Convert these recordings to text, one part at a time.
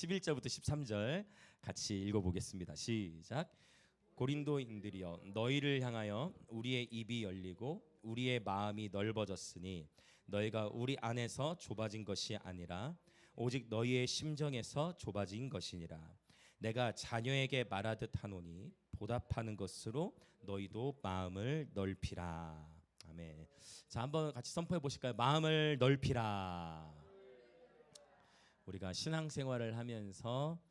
11절부터 13절 같이 읽어보겠습니다. 시작. 고린도인들이여 너희를 향하여 우리의 입이 열리고 우리의 마음이 넓어졌으니 너희가 우리 안에서 좁아진 것이 아니라 오직 너희의 심정에서 좁아진 것이니라. 내가 자녀에게 말하듯 하노니 보답하는 것으로 너희도 마음을 넓히라. 아멘. 자, 한번 같이 선포해 보실까요? 마음을 넓히라. 우리가 신앙생활을 하면서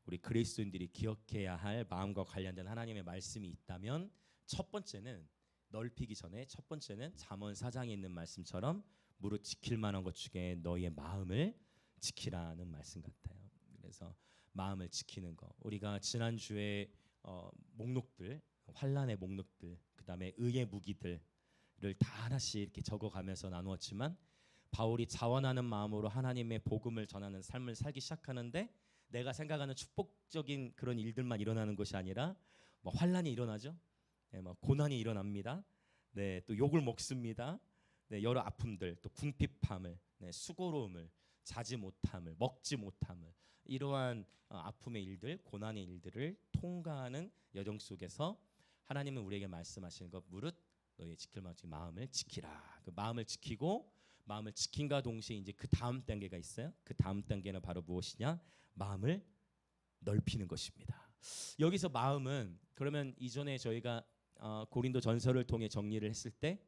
우리 그리스도인들이 기억해야 할 마음과 관련된 하나님의 말씀이 있다면 첫 번째는 넓히기 전에 첫 번째는 잠언 4장에 있는 말씀처럼 무릇 지킬 만한 것 중에 너희의 마음을 지키라는 말씀 같아요. 그래서 마음을 지키는 거, 우리가 지난주에 목록들, 환난의 목록들, 그다음에 의의 무기들을 다 하나씩 이렇게 적어가면서 나누었지만 바울이 자원하는 마음으로 하나님의 복음을 전하는 삶을 살기 시작하는데 내가 생각하는 축복적인 그런 일들만 일어나는 것이 아니라 뭐 환난이 일어나죠. 네, 뭐 고난이 일어납니다. 네, 또 욕을 먹습니다. 네, 여러 아픔들, 또 궁핍함을, 네, 수고로움을, 자지 못함을, 먹지 못함을, 이러한 아픔의 일들, 고난의 일들을 통과하는 여정 속에서 하나님은 우리에게 말씀하시는 것, 무릇 너의 지킬 만한 마음을 지키라. 그 마음을 지키고 마음을 지킨과 동시에 이제 그 다음 단계가 있어요. 그 다음 단계는 바로 무엇이냐? 마음을 넓히는 것입니다. 여기서 마음은 그러면 이전에 저희가 고린도 전서를 통해 정리를 했을 때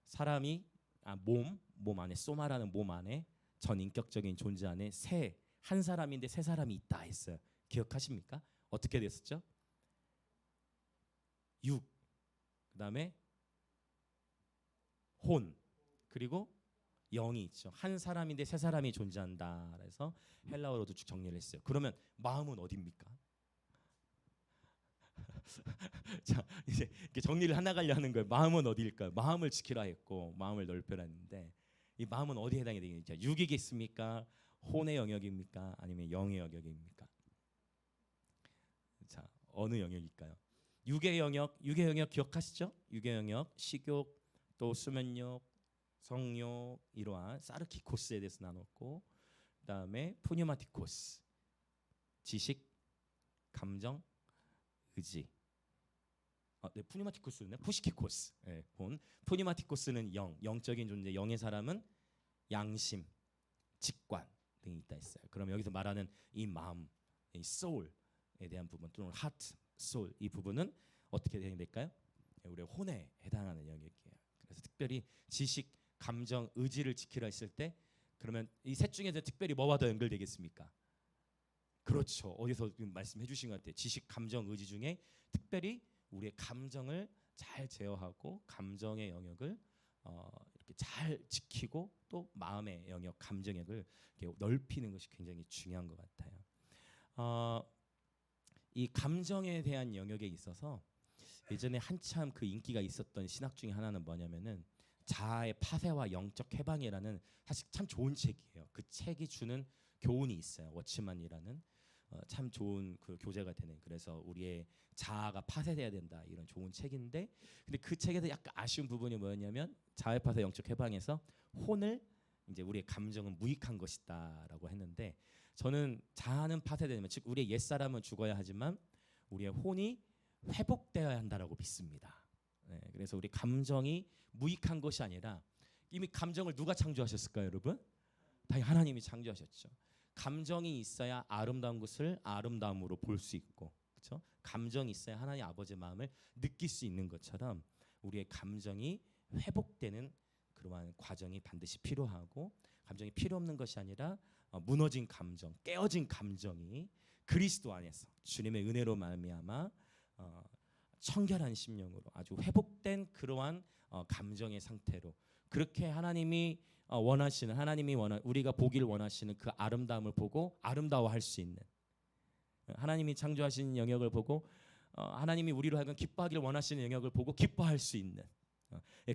사람이 몸 안에 소마라는 몸 안에 전 인격적인 존재 안에 한 사람인데 세 사람이 있다 했어요. 기억하십니까? 어떻게 됐었죠? 육, 그다음에 혼, 그리고 영이 있죠. 한 사람인데 세 사람이 존재한다. 그래서 헬라어로도 쭉 정리를 했어요. 그러면 마음은 어디입니까? 자, 이제 이렇게 정리를 하나가려 하는 거예요. 마음은 어디일까요? 마음을 지키라 했고 마음을 넓혀라 했는데 이 마음은 어디에 해당이 되겠죠? 육이겠습니까? 혼의 영역입니까? 아니면 영의 영역입니까? 자, 어느 영역일까요? 육의 영역 기억하시죠? 육의 영역, 식욕, 또 수면욕, 성욕, 이러한 사르키코스에 대해서 나눴고, 그다음에 푸뉴마티코스, 지식, 감정, 의지. 네, 푸뉴마티코스는 푸시키코스. 네, 푸뉴마티코스는 영적인 존재. 영의 사람은 양심, 직관 등이 있다 했어요. 그럼 여기서 말하는 이 마음, 이 soul에 대한 부분 또는 heart, soul 이 부분은 어떻게 될까요? 우리의 혼에 해당하는 영역이에요. 그래서 특별히 지식, 감정, 의지를 지키라 했을 때 그러면 이 셋 중에서 특별히 뭐와 더 연결되겠습니까? 그렇죠. 어디서 말씀해 주신 것 같아요. 지식, 감정, 의지 중에 특별히 우리의 감정을 잘 제어하고 감정의 영역을 이렇게 잘 지키고 또 마음의 영역, 감정 영역을 이렇게 넓히는 것이 굉장히 중요한 것 같아요. 이 감정에 대한 영역에 있어서 예전에 한참 그 인기가 있었던 신학 중에 하나는 뭐냐면은 자아의 파쇄와 영적 해방이라는 사실 참 좋은 책이에요. 그 책이 주는 교훈이 있어요. 워치만이라는 참 좋은 그 교재가 되는. 그래서 우리의 자아가 파쇄돼야 된다 이런 좋은 책인데, 근데 그 책에서 약간 아쉬운 부분이 뭐였냐면 자아의 파쇄 영적 해방에서 혼을 이제 우리의 감정은 무익한 것이다라고 했는데, 저는 자아는 파쇄되면 즉 우리의 옛 사람은 죽어야 하지만 우리의 혼이 회복되어야 한다라고 믿습니다. 네, 그래서 우리 감정이 무익한 것이 아니라 이미 감정을 누가 창조하셨을까요, 여러분? 당연히 하나님이 창조하셨죠. 감정이 있어야 아름다운 것을 아름다움으로 볼 수 있고, 그렇죠? 감정이 있어야 하나님 아버지의 마음을 느낄 수 있는 것처럼 우리의 감정이 회복되는 그러한 과정이 반드시 필요하고, 감정이 필요 없는 것이 아니라 무너진 감정, 깨어진 감정이 그리스도 안에서 주님의 은혜로 말미암아 청결한 심령으로 아주 회복된 그러한 감정의 상태로, 그렇게 하나님이 원하시는, 우리가 보기를 원하시는 그 아름다움을 보고 아름다워할 수 있는, 하나님이 창조하신 영역을 보고 하나님이 우리로 하여금 기뻐하기를 원하시는 영역을 보고 기뻐할 수 있는,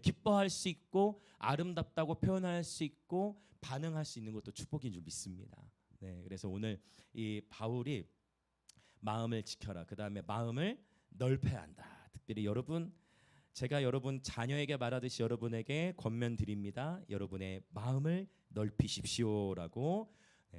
기뻐할 수 있고 아름답다고 표현할 수 있고 반응할 수 있는 것도 축복인 줄 믿습니다. 네, 그래서 오늘 이 바울이 마음을 지켜라, 그 다음에 마음을 넓혀야 한다. 특별히 제가 여러분 자녀에게 말하듯이 여러분에게 권면드립니다. 여러분의 마음을 넓히십시오라고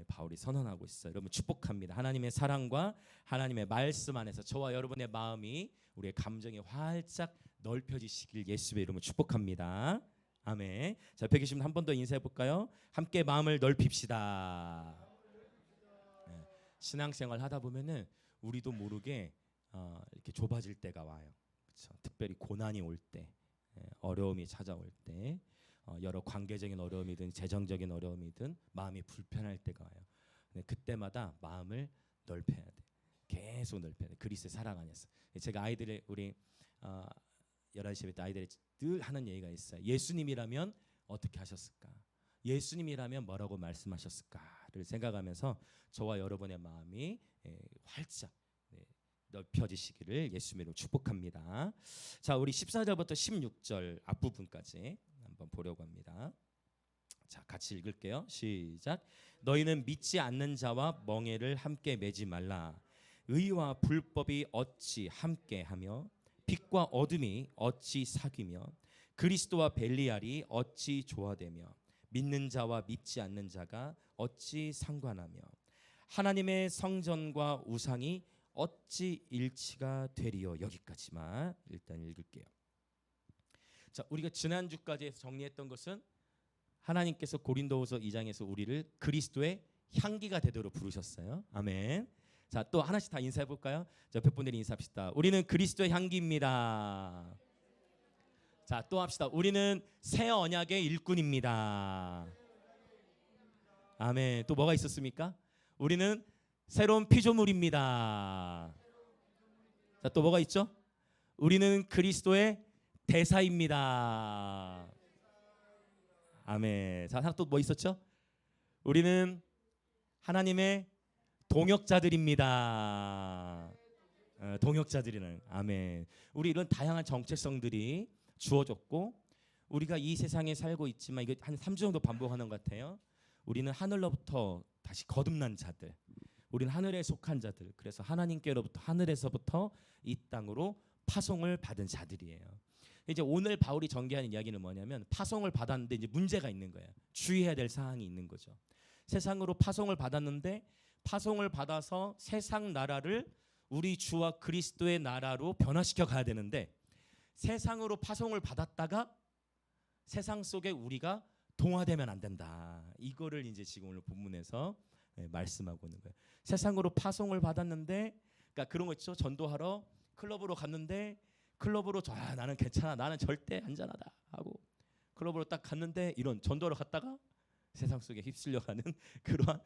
바울이 선언하고 있어요. 여러분 축복합니다. 하나님의 사랑과 하나님의 말씀 안에서 저와 여러분의 마음이 우리의 감정이 활짝 넓혀지시길 예수의 이름으로 축복합니다. 아멘. 자, 옆에 계시면 한 번 더 인사해 볼까요? 함께 마음을 넓힙시다. 신앙생활 하다 보면은 우리도 모르게 이렇게 좁아질 때가 와요. 그렇죠? 특별히 고난이 올 때, 어려움이 찾아올 때, 여러 관계적인 어려움이든 재정적인 어려움이든 마음이 불편할 때가 와요. 그때마다 마음을 넓혀야 돼. 계속 넓혀야 돼. 그리스도의 사랑 안에서. 제가 아이들의 우리 11시 예배 때 아이들이 늘 하는 얘기가 있어요. 예수님이라면 어떻게 하셨을까? 예수님이라면 뭐라고 말씀하셨을까를 생각하면서 저와 여러분의 마음이 활짝 넓혀지시기를 예수님으로 축복합니다. 자, 우리 14절부터 16절 앞부분까지 한번 보려고 합니다. 자, 같이 읽을게요. 시작. 너희는 믿지 않는 자와 멍에를 함께 매지 말라. 의와 불법이 어찌 함께하며 빛과 어둠이 어찌 사귀며 그리스도와 벨리알이 어찌 조화되며 믿는 자와 믿지 않는 자가 어찌 상관하며 하나님의 성전과 우상이 어찌 일치가 되리요. 여기까지만 일단 읽을게요. 자, 우리가 지난주까지 정리했던 것은 하나님께서 고린도후서 2장에서 우리를 그리스도의 향기가 되도록 부르셨어요. 아멘. 자, 또 하나씩 다 인사해 볼까요? 자, 옆에 분들이 인사합시다. 우리는 그리스도의 향기입니다. 자, 또 합시다. 우리는 새 언약의 일꾼입니다. 아멘. 또 뭐가 있었습니까? 우리는 새로운 피조물입니다. 자, 또 뭐가 있죠? 우리는 그리스도의 대사입니다. 아멘. 자, 또 뭐 있었죠? 우리는 하나님의 동역자들입니다. 동역자들이는 아멘. 우리 이런 다양한 정체성들이 주어졌고 우리가 이 세상에 살고 있지만 이거 한 3주 정도 반복하는 것 같아요. 우리는 하늘로부터 다시 거듭난 자들. 우리는 하늘에 속한 자들. 그래서 하나님께로부터 하늘에서부터 이 땅으로 파송을 받은 자들이에요. 이제 오늘 바울이 전개하는 이야기는 뭐냐면 파송을 받았는데 이제 문제가 있는 거예요. 주의해야 될 사항이 있는 거죠. 세상으로 파송을 받았는데 파송을 받아서 세상 나라를 우리 주와 그리스도의 나라로 변화시켜 가야 되는데 세상으로 파송을 받았다가 세상 속에 우리가 동화되면 안 된다. 이거를 이제 지금 오늘 본문에서 말씀하고 있는 거예요. 세상으로 파송을 받았는데 그러니까 그런 거 있죠. 전도하러 클럽으로 갔는데 클럽으로 나는 괜찮아. 나는 절대 안전하다 하고 클럽으로 딱 갔는데 이런 전도하러 갔다가 세상 속에 휩쓸려가는 그러한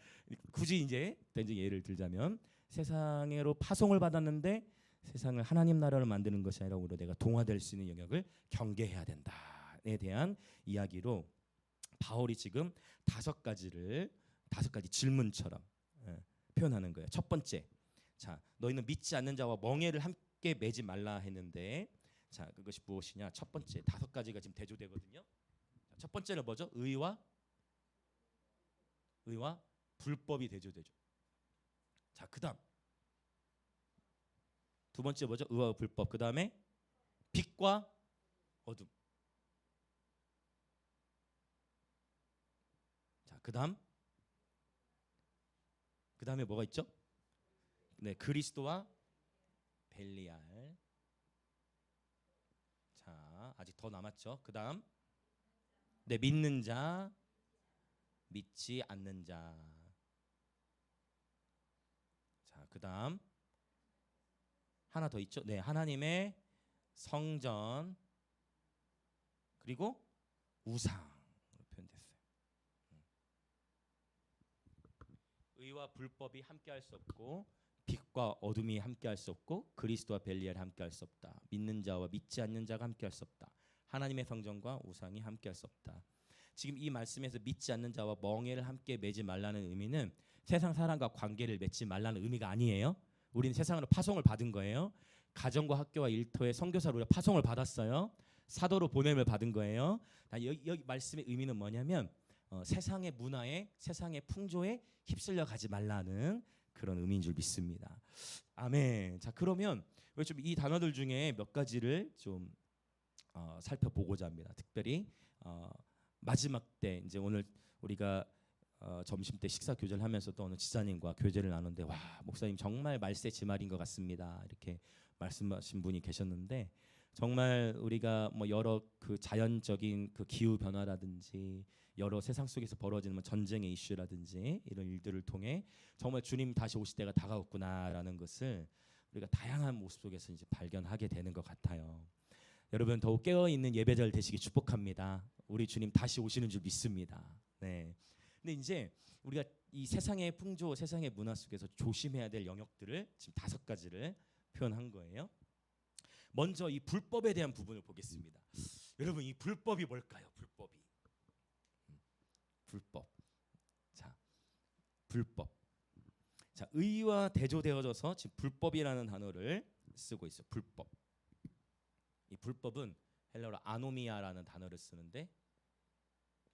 굳이 이제 예를 들자면 세상으로 파송을 받았는데 세상을 하나님 나라로 만드는 것이 아니라 오히려 내가 동화될 수 있는 영역을 경계해야 된다에 대한 이야기로 바울이 지금 5가지 질문처럼 표현하는 거예요. 첫 번째, 자, 너희는 믿지 않는 자와 멍에를 함께 매지 말라 했는데, 자, 그것이 무엇이냐? 첫 번째 5가지가 지금 대조되거든요. 첫 번째는 뭐죠? 의와 불법이 대조되죠. 자, 그다음 두 번째 뭐죠? 의와 불법. 그다음에 빛과 어둠. 자, 그다음에 뭐가 있죠? 네, 그리스도와 벨리알. 자, 아직 더 남았죠. 그다음 네, 믿는 자, 믿지 않는 자. 자, 그다음 하나 더 있죠. 네, 하나님의 성전 그리고 우상으로 표현됐어요. 의와 불법이 함께할 수 없고 빛과 어둠이 함께할 수 없고 그리스도와 벨리알이 함께할 수 없다. 믿는 자와 믿지 않는 자가 함께할 수 없다. 하나님의 성전과 우상이 함께할 수 없다. 지금 이 말씀에서 믿지 않는 자와 멍에를 함께 매지 말라는 의미는 세상 사람과 관계를 맺지 말라는 의미가 아니에요. 우리는 세상으로 파송을 받은 거예요. 가정과 학교와 일터에 선교사로 우리가 파송을 받았어요. 사도로 보냄을 받은 거예요. 여기 말씀의 의미는 뭐냐면 세상의 문화에 세상의 풍조에 휩쓸려 가지 말라는 그런 의미인 줄 믿습니다. 아멘. 자, 그러면 좀 이 단어들 중에 몇 가지를 좀 살펴보고자 합니다. 특별히 마지막 때 이제 오늘 우리가 점심 때 식사 교제를 하면서도 어느 지사님과 교제를 나누는데 와 목사님 정말 말세지말인 것 같습니다 이렇게 말씀하신 분이 계셨는데 정말 우리가 뭐 여러 그 자연적인 그 기후 변화라든지 여러 세상 속에서 벌어지는 뭐 전쟁의 이슈라든지 이런 일들을 통해 정말 주님 다시 오실 때가 다가왔구나라는 것을 우리가 다양한 모습 속에서 이제 발견하게 되는 것 같아요. 여러분 더욱 깨어 있는 예배자를 되시기 축복합니다. 우리 주님 다시 오시는 줄 믿습니다. 네. 근데 이제 우리가 이 세상의 풍조, 세상의 문화 속에서 조심해야 될 영역들을 지금 5가지를 표현한 거예요. 먼저 이 불법에 대한 부분을 보겠습니다. 여러분 이 불법이 뭘까요? 불법. 자, 불법. 자, 의와 대조되어져서 지금 불법이라는 단어를 쓰고 있어요. 불법. 이 불법은 헬라어로 아노미아라는 단어를 쓰는데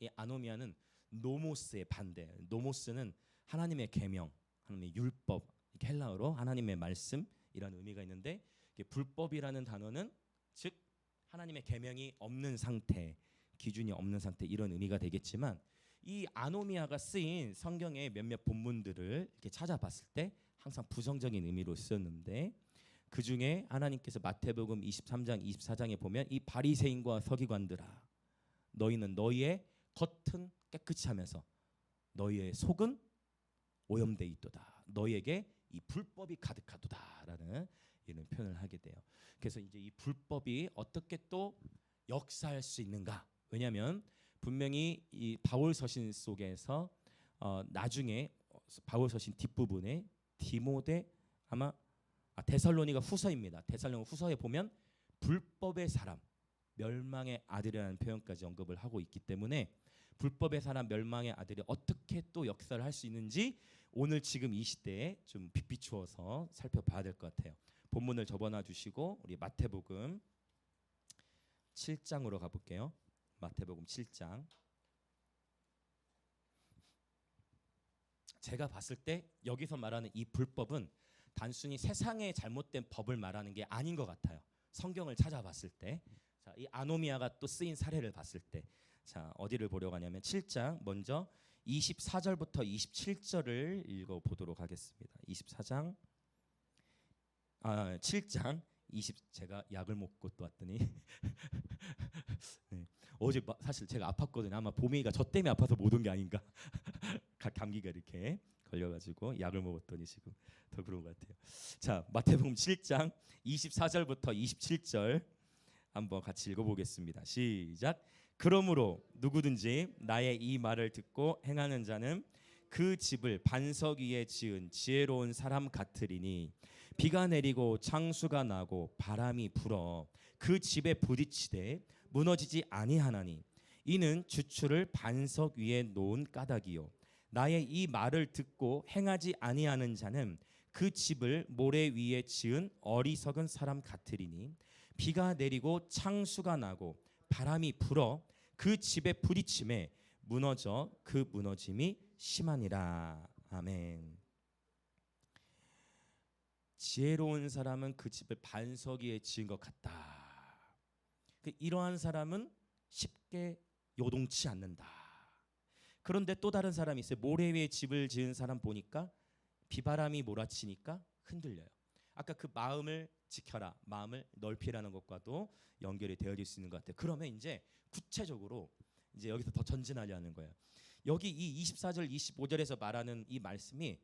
이 아노미아는 노모스의 반대. 노모스는 하나님의 계명, 하나님의 율법, 헬라어로 하나님의 말씀이라는 의미가 있는데 불법이라는 단어는 즉 하나님의 계명이 없는 상태, 기준이 없는 상태 이런 의미가 되겠지만 이 아노미아가 쓰인 성경의 몇몇 본문들을 이렇게 찾아봤을 때 항상 부정적인 의미로 쓰였는데 그 중에 하나님께서 마태복음 23장 24장에 보면 이 바리새인과 서기관들아 너희는 너희의 겉은 깨끗이 하면서 너희의 속은 오염돼 있도다. 너희에게 이 불법이 가득하도다라는 이런 표현을 하게 돼요. 그래서 이제 이 불법이 어떻게 또 역사할 수 있는가? 왜냐하면 분명히 이 바울 서신 속에서 나중에 바울 서신 뒷부분에 디모데 아마 데살로니가 후서입니다. 데살로니가 후서에 보면 불법의 사람 멸망의 아들이라는 표현까지 언급을 하고 있기 때문에 불법의 사람 멸망의 아들이 어떻게 또 역사를 할 수 있는지 오늘 지금 이 시대에 좀 빛비추어서 살펴봐야 될 것 같아요. 본문을 접어놔 주시고 우리 마태복음 7장으로 가볼게요. 마태복음 7장. 제가 봤을 때 여기서 말하는 이 불법은 단순히 세상의 잘못된 법을 말하는 게 아닌 것 같아요. 성경을 찾아봤을 때, 자, 이 아노미아가 또 쓰인 사례를 봤을 때, 자 어디를 보려고 하냐면 7장 먼저 24절부터 27절을 읽어보도록 하겠습니다. 24장 7장 20 제가 약을 먹고 또 왔더니 네. 어제 사실 제가 아팠거든요. 아마 보미가 저 때문에 아파서 못 온 게 아닌가. 감기가 이렇게 걸려가지고 약을 먹었더니 지금 더 그런 것 같아요. 자 마태복음 7장 24절부터 27절 한번 같이 읽어보겠습니다. 시작. 그러므로 누구든지 나의 이 말을 듣고 행하는 자는 그 집을 반석 위에 지은 지혜로운 사람 같으리니 비가 내리고 창수가 나고 바람이 불어 그 집에 부딪히되 무너지지 아니하나니 이는 주추를 반석 위에 놓은 까닭이요 나의 이 말을 듣고 행하지 아니하는 자는 그 집을 모래 위에 지은 어리석은 사람 같으리니 비가 내리고 창수가 나고 바람이 불어 그 집에 부딪힘에 무너져 그 무너짐이 심하니라. 아멘. 지혜로운 사람은 그 집을 반석 위에 지은 것 같다. 이러한 사람은 쉽게 요동치 않는다. 그런데 또 다른 사람이 있어요. 모래 위에 집을 지은 사람 보니까 비바람이 몰아치니까 흔들려요. 아까 그 마음을 지켜라, 마음을 넓히라는 것과도 연결이 되어질 수 있는 것 같아요. 그러면 이제 구체적으로 이제 여기서 더 전진하려는 거예요. 여기 이 24절, 25절에서 말하는 이 말씀이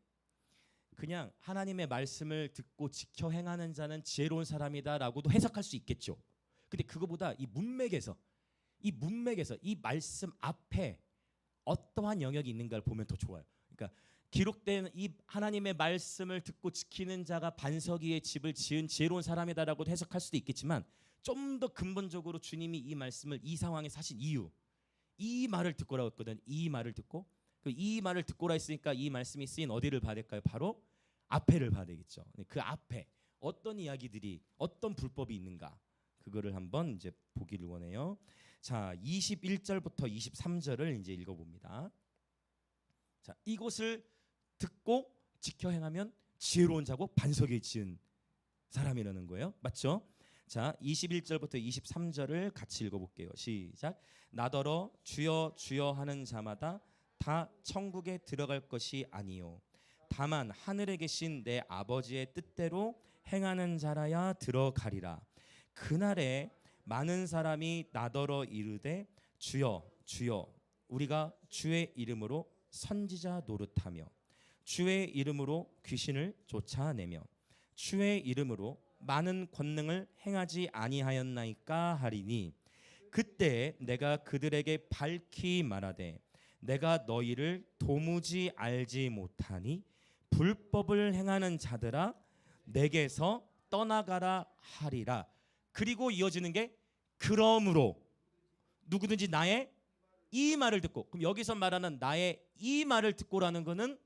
그냥 하나님의 말씀을 듣고 지켜 행하는 자는 지혜로운 사람이다라고도 해석할 수 있겠죠. 근데 그거보다 이 문맥에서 이 말씀 앞에 어떠한 영역이 있는가를 보면 더 좋아요. 그러니까 기록된 이 하나님의 말씀을 듣고 지키는 자가 반석 위에 집을 지은 지혜로운 사람이다라고 해석할 수도 있겠지만 좀 더 근본적으로 주님이 이 말씀을 이 상황에 사신 이유, 이 말을 듣고라고 했거든. 이 말을 듣고 이 말을 듣고라 했으니까 이 말씀이 쓰인 어디를 봐야 될까요? 바로 앞에를 봐야 되겠죠. 그 앞에 어떤 이야기들이 어떤 불법이 있는가 그거를 한번 이제 보기를 원해요. 자, 21절부터 23절을 이제 읽어봅니다. 자, 이곳을 듣고 지켜 행하면 지혜로운 자고 반석에 지은 사람이라는 거예요. 맞죠? 자, 21절부터 23절을 같이 읽어볼게요. 시작. 나더러 주여 주여 하는 자마다 다 천국에 들어갈 것이 아니요 다만 하늘에 계신 내 아버지의 뜻대로 행하는 자라야 들어가리라. 그날에 많은 사람이 나더러 이르되 주여 주여 우리가 주의 이름으로 선지자 노릇하며 주의 이름으로 귀신을 쫓아내며 주의 이름으로 많은 권능을 행하지 아니하였나이까 하리니 그때 내가 그들에게 밝히 말하되 내가 너희를 도무지 알지 못하니 불법을 행하는 자들아 내게서 떠나가라 하리라. 그리고 이어지는 게 그러므로 누구든지 나의 이 말을 듣고, 그럼 여기서 말하는 나의 이 말을 듣고라는 거는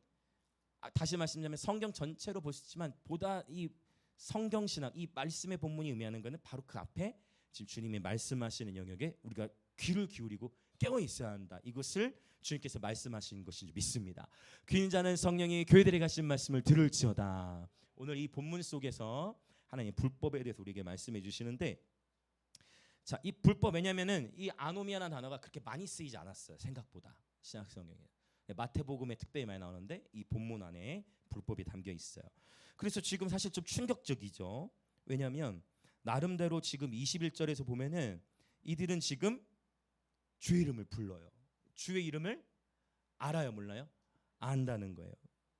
다시 말씀드리면 성경 전체로 보시지만 보다 이 성경 신학 이 말씀의 본문이 의미하는 것은 바로 그 앞에 지금 주님이 말씀하시는 영역에 우리가 귀를 기울이고 깨어 있어야 한다. 이것을 주님께서 말씀하신 것인 줄 믿습니다. 귀 있는 자는 성령이 교회들에 가신 말씀을 들을지어다. 오늘 이 본문 속에서 하나님 불법에 대해서 우리에게 말씀해 주시는데, 자, 이 불법, 왜냐면은 이 아노미아라는 단어가 그렇게 많이 쓰이지 않았어요. 생각보다 신약 성경에. 마태복음에 특별히 많이 나오는데 이 본문 안에 불법이 담겨 있어요. 그래서 지금 사실 좀 충격적이죠. 왜냐하면 나름대로 지금 21절에서 보면은 이들은 지금 주의 이름을 불러요. 주의 이름을 알아요, 몰라요? 안다는 거예요.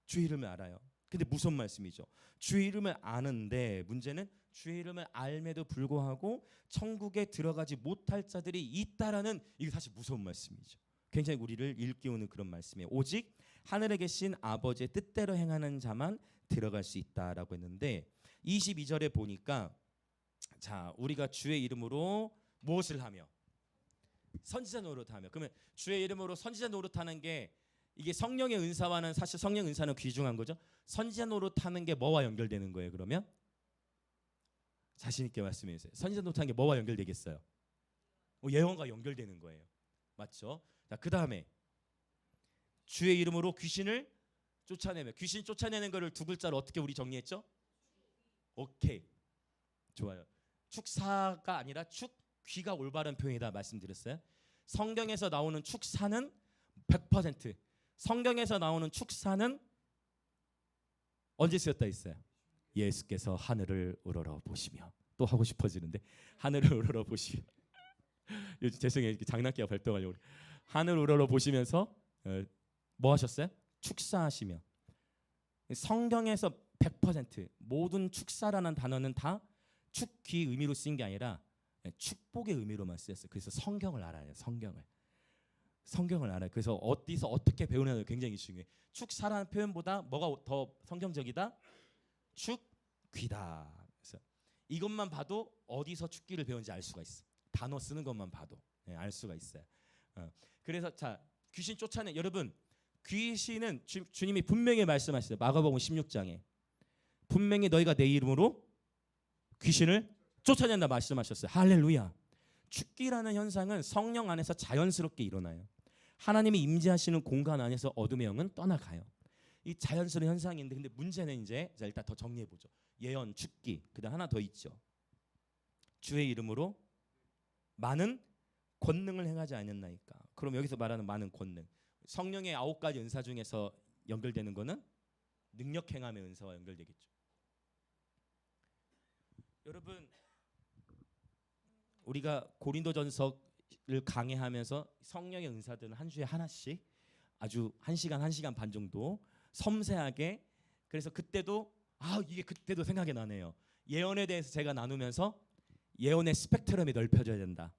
주의 이름을 알아요. 근데 무슨 말씀이죠? 주의 이름을 아는데 문제는 주의 이름을 알매도 불구하고 천국에 들어가지 못할 자들이 있다라는, 이게 사실 무서운 말씀이죠. 굉장히 우리를 일깨우는 그런 말씀이에요. 오직 하늘에 계신 아버지의 뜻대로 행하는 자만 들어갈 수 있다라고 했는데 22절에 보니까, 자, 우리가 주의 이름으로 무엇을 하며 선지자 노릇하며, 그러면 주의 이름으로 선지자 노릇하는 게 이게 성령의 은사와는, 사실 성령 은사는 귀중한 거죠. 선지자 노릇하는 게 뭐와 연결되는 거예요? 그러면 자신 있게 말씀해 주세요. 선지자 노릇하는 게 뭐와 연결되겠어요? 예언과 연결되는 거예요. 맞죠? 자, 그 다음에 주의 이름으로 귀신을 쫓아내며, 귀신 쫓아내는 거를 두 글자로 어떻게 우리 정리했죠? 오케이, 좋아요. 축사가 아니라 축귀가 올바른 표현이다 말씀드렸어요. 성경에서 나오는 축사는 100%, 성경에서 나오는 축사는 언제 쓰였다 있어요? 예수께서 하늘을 우러러 보시며, 또 하고 싶어지는데 하늘을 우러러 보시며 요즘 죄송해요, 장난기가 발동하려고. 하늘 우러러 보시면서 뭐 하셨어요? 축사하시며. 성경에서 100% 모든 축사라는 단어는 다 축귀 의미로 쓰인 게 아니라 축복의 의미로만 쓰였어요. 그래서 성경을 알아요. 성경을 알아요. 그래서 어디서 어떻게 배우느냐가 굉장히 중요해요. 축사라는 표현보다 뭐가 더 성경적이다? 축귀다. 그래서 이것만 봐도 어디서 축귀를 배운지 알 수가 있어. 단어 쓰는 것만 봐도 알 수가 있어요. 그래서 자, 귀신 쫓아내, 여러분, 귀신은 주님이 분명히 말씀하셨어요. 마가복음 16장에 분명히 너희가 내 이름으로 귀신을 쫓아낸다 말씀하셨어요. 할렐루야. 축기라는 현상은 성령 안에서 자연스럽게 일어나요. 하나님이 임재하시는 공간 안에서 어둠의 영은 떠나가요. 이 자연스러운 현상인데, 근데 문제는 이제, 자, 일단 더 정리해 보죠. 예언, 축기, 그다음 하나 더 있죠. 주의 이름으로 많은 권능을 행하지 않았나이까. 그럼 여기서 말하는 많은 권능, 성령의 9가지 은사 중에서 연결되는 거는 능력 행함의 은사와 연결되겠죠. 여러분, 우리가 고린도전서를 강해하면서 성령의 은사들은 한 주에 하나씩 아주 1시간, 1시간 반 정도 섬세하게, 그래서 그때도 이게 그때도 생각이 나네요. 예언에 대해서 제가 나누면서 예언의 스펙트럼이 넓혀져야 된다.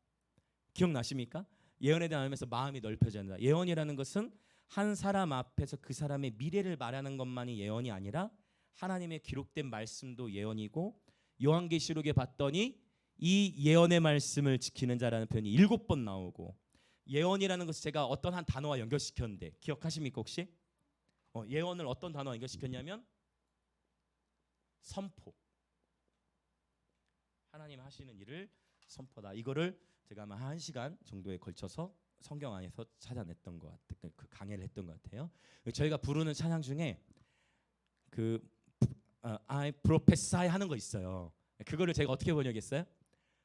기억나십니까? 예언에 대해 나누면서 마음이 넓혀져야 된다. 예언이라는 것은 한 사람 앞에서 그 사람의 미래를 말하는 것만이 예언이 아니라 하나님의 기록된 말씀도 예언이고, 요한계시록에 봤더니 이 예언의 말씀을 지키는 자라는 표현이 7번 나오고, 예언이라는 것을 제가 어떤 한 단어와 연결시켰는데 기억하십니까 혹시? 예언을 어떤 단어와 연결시켰냐면 선포. 하나님 하시는 일을 선포다. 이거를 제가 아마 1시간 정도에 걸쳐서 성경 안에서 찾아냈던 것 같아요. 그 강해를 했던 것 같아요. 저희가 부르는 찬양 중에 그 I prophesy 하는 거 있어요. 그거를 제가 어떻게 번역했어요?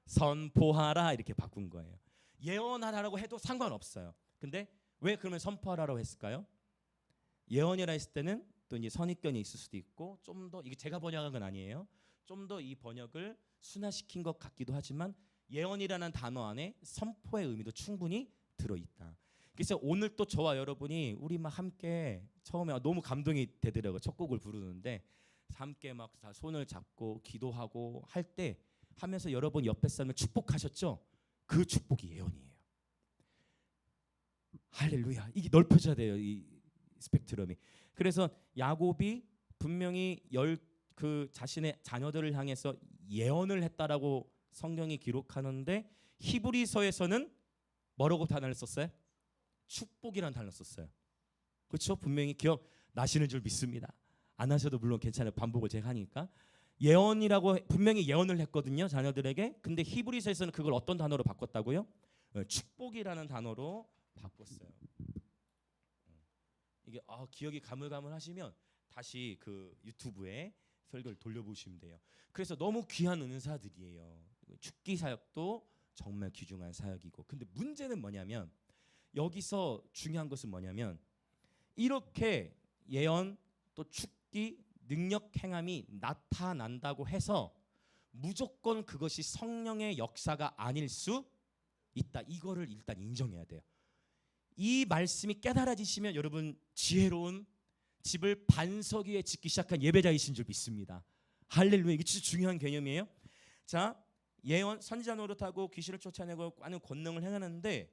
선포하라 이렇게 바꾼 거예요. 예언하라고 해도 상관없어요. 근데 왜 그러면 선포하라고 했을까요? 예언이라 했을 때는 또 이제 선입견이 있을 수도 있고 좀 더 이게 제가 번역한 건 아니에요. 좀 더 이 번역을 순화시킨 것 같기도 하지만 예언이라는 단어 안에 선포의 의미도 충분히 들어있다. 그래서 오늘 또 저와 여러분이 우리 막 함께 처음에 너무 감동이 되더라고요. 첫 곡을 부르는데 함께 막 다 손을 잡고 기도하고 할 때 하면서 여러분 옆에 사람을 축복하셨죠? 그 축복이 예언이에요. 할렐루야. 이게 넓혀져야 돼요. 이 스펙트럼이. 그래서 야곱이 분명히 그 자신의 자녀들을 향해서 예언을 했다라고 성경이 기록하는데 히브리서에서는 뭐라고 단어를 썼어요? 축복이라는 단어를 썼어요. 그렇죠? 분명히 기억 나시는 줄 믿습니다. 안 하셔도 물론 괜찮아요. 반복을 제가 하니까. 예언이라고 분명히 예언을 했거든요. 자녀들에게. 근데 히브리서에서는 그걸 어떤 단어로 바꿨다고요? 축복이라는 단어로 바꿨어요. 이게 기억이 가물가물하시면 다시 그 유튜브에 설교를 돌려보시면 돼요. 그래서 너무 귀한 은사들이에요. 축기 사역도 정말 귀중한 사역이고. 근데 문제는 뭐냐면 여기서 중요한 것은 뭐냐면 이렇게 예언 또 축기 능력 행함이 나타난다고 해서 무조건 그것이 성령의 역사가 아닐 수 있다. 이거를 일단 인정해야 돼요. 이 말씀이 깨달아지시면 여러분 지혜로운 집을 반석 위에 짓기 시작한 예배자이신 줄 믿습니다. 할렐루야. 이게 진짜 중요한 개념이에요. 자, 예언 선지자 노릇하고 귀신을 쫓아내고 많은 권능을 행하는데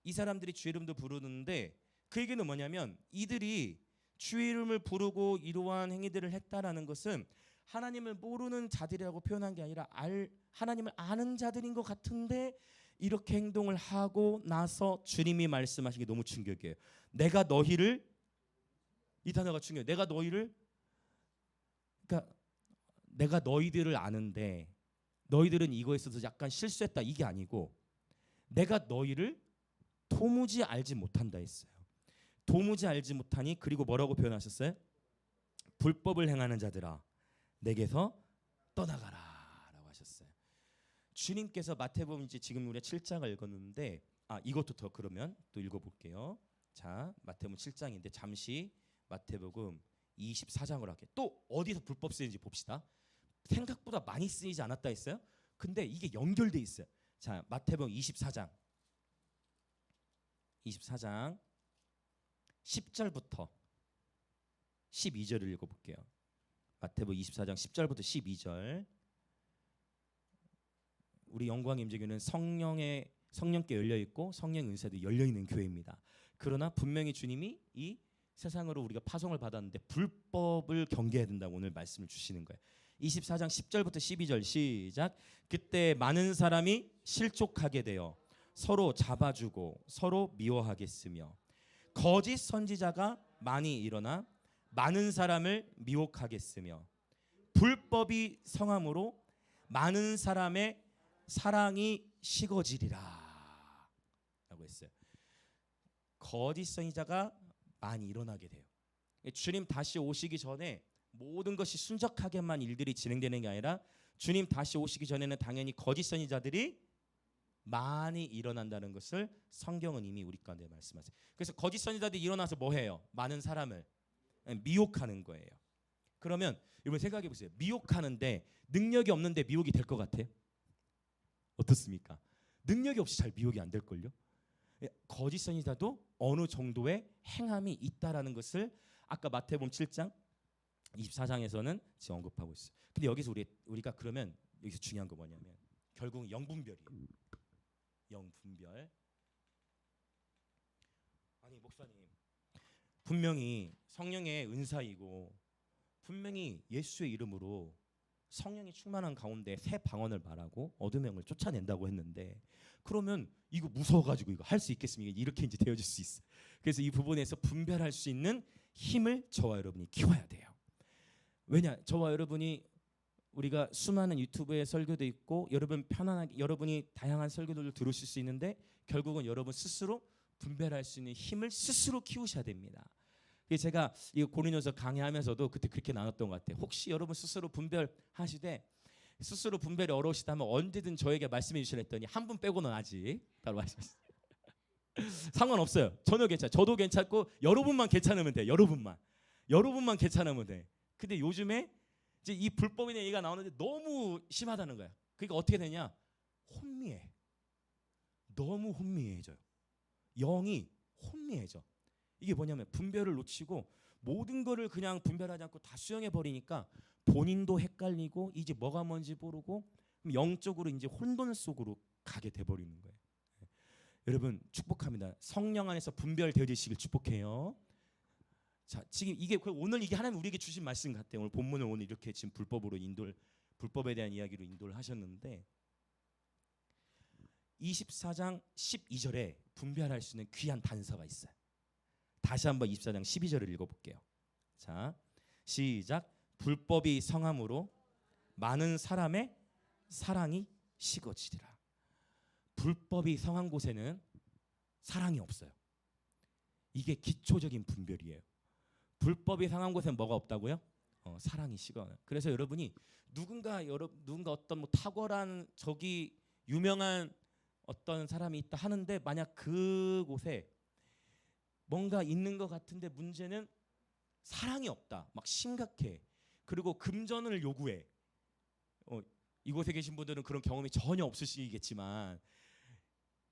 이 사람들이 주의 이름도 부르는데 그 얘기는 뭐냐면 이들이 주의 이름을 부르고 이러한 행위들을 했다라는 것은 하나님을 모르는 자들이라고 표현한 게 아니라 하나님을 아는 자들인 것 같은데 이렇게 행동을 하고 나서 주님이 말씀하신 게 너무 충격이에요. 내가 너희를, 이 단어가 중요해요. 그러니까 내가 너희들을 아는데 너희들은 이거에 있어서 약간 실수했다 이게 아니고 내가 너희를 도무지 알지 못한다 했어요. 도무지 알지 못하니 그리고 뭐라고 표현하셨어요? 불법을 행하는 자들아 내게서 떠나가라 라고 하셨어요. 주님께서 마태복음 이제 지금 우리가 7장을 읽었는데 이것도 더 그러면 또 읽어볼게요. 자, 마태복음 7장인데 잠시 마태복음 24장으로 할게요. 또 어디서 불법 쓰이는지 봅시다. 생각보다 많이 쓰이지 않았다 했어요. 근데 이게 연결돼 있어요. 자, 마태복음 24장 10절부터 12절을 읽어볼게요. 마태복음 24장 10절부터 12절. 우리 영광의 임재교는 성령께 열려 있고 성령 은사도 열려 있는 교회입니다. 그러나 분명히 주님이 이 세상으로 우리가 파송을 받았는데 불법을 경계해야 된다고 오늘 말씀을 주시는 거예요. 24장 10절부터 12절 시작. 그때 많은 사람이 실족하게 되어 서로 잡아주고 서로 미워하겠으며 거짓 선지자가 많이 일어나 많은 사람을 미혹하겠으며 불법이 성함으로 많은 사람의 사랑이 식어지리라 라고 했어요. 거짓 선지자가 많이 일어나게 돼요. 주님 다시 오시기 전에 모든 것이 순적하게만 일들이 진행되는 게 아니라 주님 다시 오시기 전에는 당연히 거짓 선지자들이 많이 일어난다는 것을 성경은 이미 우리 가운데 말씀하세요. 그래서 거짓 선지자들이 일어나서 뭐 해요? 많은 사람을 미혹하는 거예요. 그러면 여러분 생각해 보세요. 미혹하는데 능력이 없는데 미혹이 될 것 같아요? 어떻습니까? 능력이 없이 잘 미혹이 안 될걸요? 거짓 선지자도 어느 정도의 행함이 있다라는 것을 아까 마태복음 7장 24장에서는 지금 언급하고 있어요. 근데 여기서 우리가 그러면 여기서 중요한 거 뭐냐면 결국은 영분별이에요. 영분별. 아니 목사님 분명히 성령의 은사이고 분명히 예수의 이름으로 성령이 충만한 가운데 새 방언을 말하고 어둠의 영을 쫓아낸다고 했는데 그러면 이거 무서워가지고 이거 할 수 있겠습니까? 이렇게 이제 되어질 수 있어요. 그래서 이 부분에서 분별할 수 있는 힘을 저와 여러분이 키워야 돼요. 왜냐? 저와 여러분이 우리가 수많은 유튜브에 설교도 있고 여러분 편안하게 여러분이 다양한 설교들을 들으실 수 있는데 결국은 여러분 스스로 분별할 수 있는 힘을 스스로 키우셔야 됩니다. 제가 이 고린도서 강의하면서도 그때 그렇게 나눴던 것 같아요. 혹시 여러분 스스로 분별하시되 스스로 분별이 어려우시다면 언제든 저에게 말씀해 주시라 했더니 한 분 빼고는 아직 따로 말씀하셨어요. 상관없어요. 전혀 괜찮아요. 저도 괜찮고 여러분만 괜찮으면 돼. 여러분만 괜찮으면 돼. 근데 요즘에 이제 이 불법인 얘기가 나오는데 너무 심하다는 거야. 그러니까 어떻게 되냐? 혼미해. 너무 혼미해져요. 영이 혼미해져. 이게 뭐냐면 분별을 놓치고 모든 거를 그냥 분별하지 않고 다 수용해 버리니까 본인도 헷갈리고 이제 뭐가 뭔지 모르고 영적으로 이제 혼돈 속으로 가게 돼 버리는 거예요. 여러분 축복합니다. 성령 안에서 분별되어지시길 축복해요. 자, 지금 이게 오늘 이게 하나님 우리에게 주신 말씀 같아요. 오늘 본문을 오늘 이렇게 지금 불법에 대한 이야기로 인도를 하셨는데 24장 12절에 분별할 수 있는 귀한 단서가 있어요. 다시 한번 24장 12절을 읽어볼게요. 자, 시작. 불법이 성함으로 많은 사람의 사랑이 식어지리라. 불법이 성한 곳에는 사랑이 없어요. 이게 기초적인 분별이에요. 불법이 성한 곳에는 뭐가 없다고요? 사랑이 식어요. 그래서 여러분이 누군가 어떤 뭐 탁월한 저기 유명한 어떤 사람이 있다 하는데 만약 그곳에 뭔가 있는 것 같은데 문제는 사랑이 없다. 막 심각해. 그리고 금전을 요구해. 이곳에 계신 분들은 그런 경험이 전혀 없으시겠지만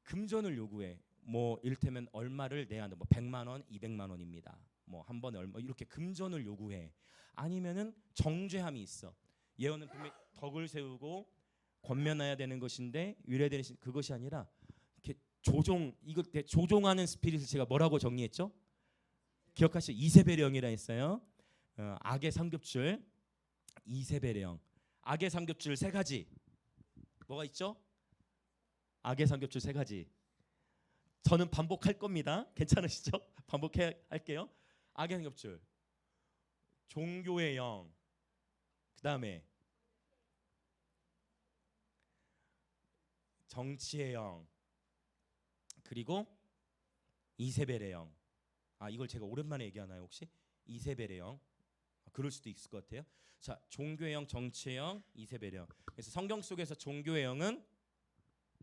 금전을 요구해. 뭐 이를테면 얼마를 내야 한다. 뭐 100만 원, 200만 원입니다. 뭐 한 번에 얼마 이렇게 금전을 요구해. 아니면은 정죄함이 있어. 예언은 분명히 덕을 세우고 권면해야 되는 것인데 유래되는 그것이 아니라 이렇게 조종하는 스피릿을 제가 뭐라고 정리했죠? 기억하시죠? 이세벨의 영이라 했어요. 악의 삼겹줄, 이세벨의 영. 악의 삼겹줄 세 가지. 뭐가 있죠? 악의 삼겹줄 세 가지. 저는 반복할 겁니다. 괜찮으시죠? 반복할게요. 악의 삼겹줄, 종교의 영, 그 다음에 정치의 영, 그리고 이세벨의 영. 이걸 제가 오랜만에 얘기하나요 혹시? 이세벨의 영. 그럴 수도 있을 것 같아요. 자, 종교의 영, 정치의 영, 이세벨의 영. 그래서 성경 속에서 종교의 영은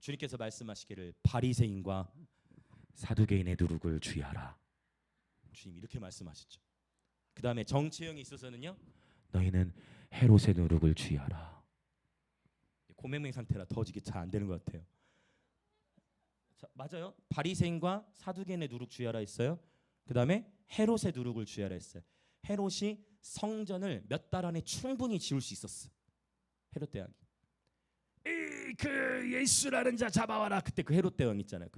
주님께서 말씀하시기를 바리새인과 사두개인의 누룩을 주의하라. 주님 이렇게 말씀하셨죠. 그 다음에 정치의 영이 있어서는요, 너희는 헤롯의 누룩을 주의하라. 고맹맹 상태라 더지기 잘 안 되는 것 같아요. 자, 맞아요. 바리새인과 사두개인의 누룩 주의하라 했어요. 그 다음에 헤롯의 누룩을 주의하라 했어요. 헤롯이 성전을 몇 달 안에 충분히 지을 수 있었어. 헤롯 대왕이. 그 예수라는 자 잡아와라. 그때 그 헤롯 대왕 있잖아요.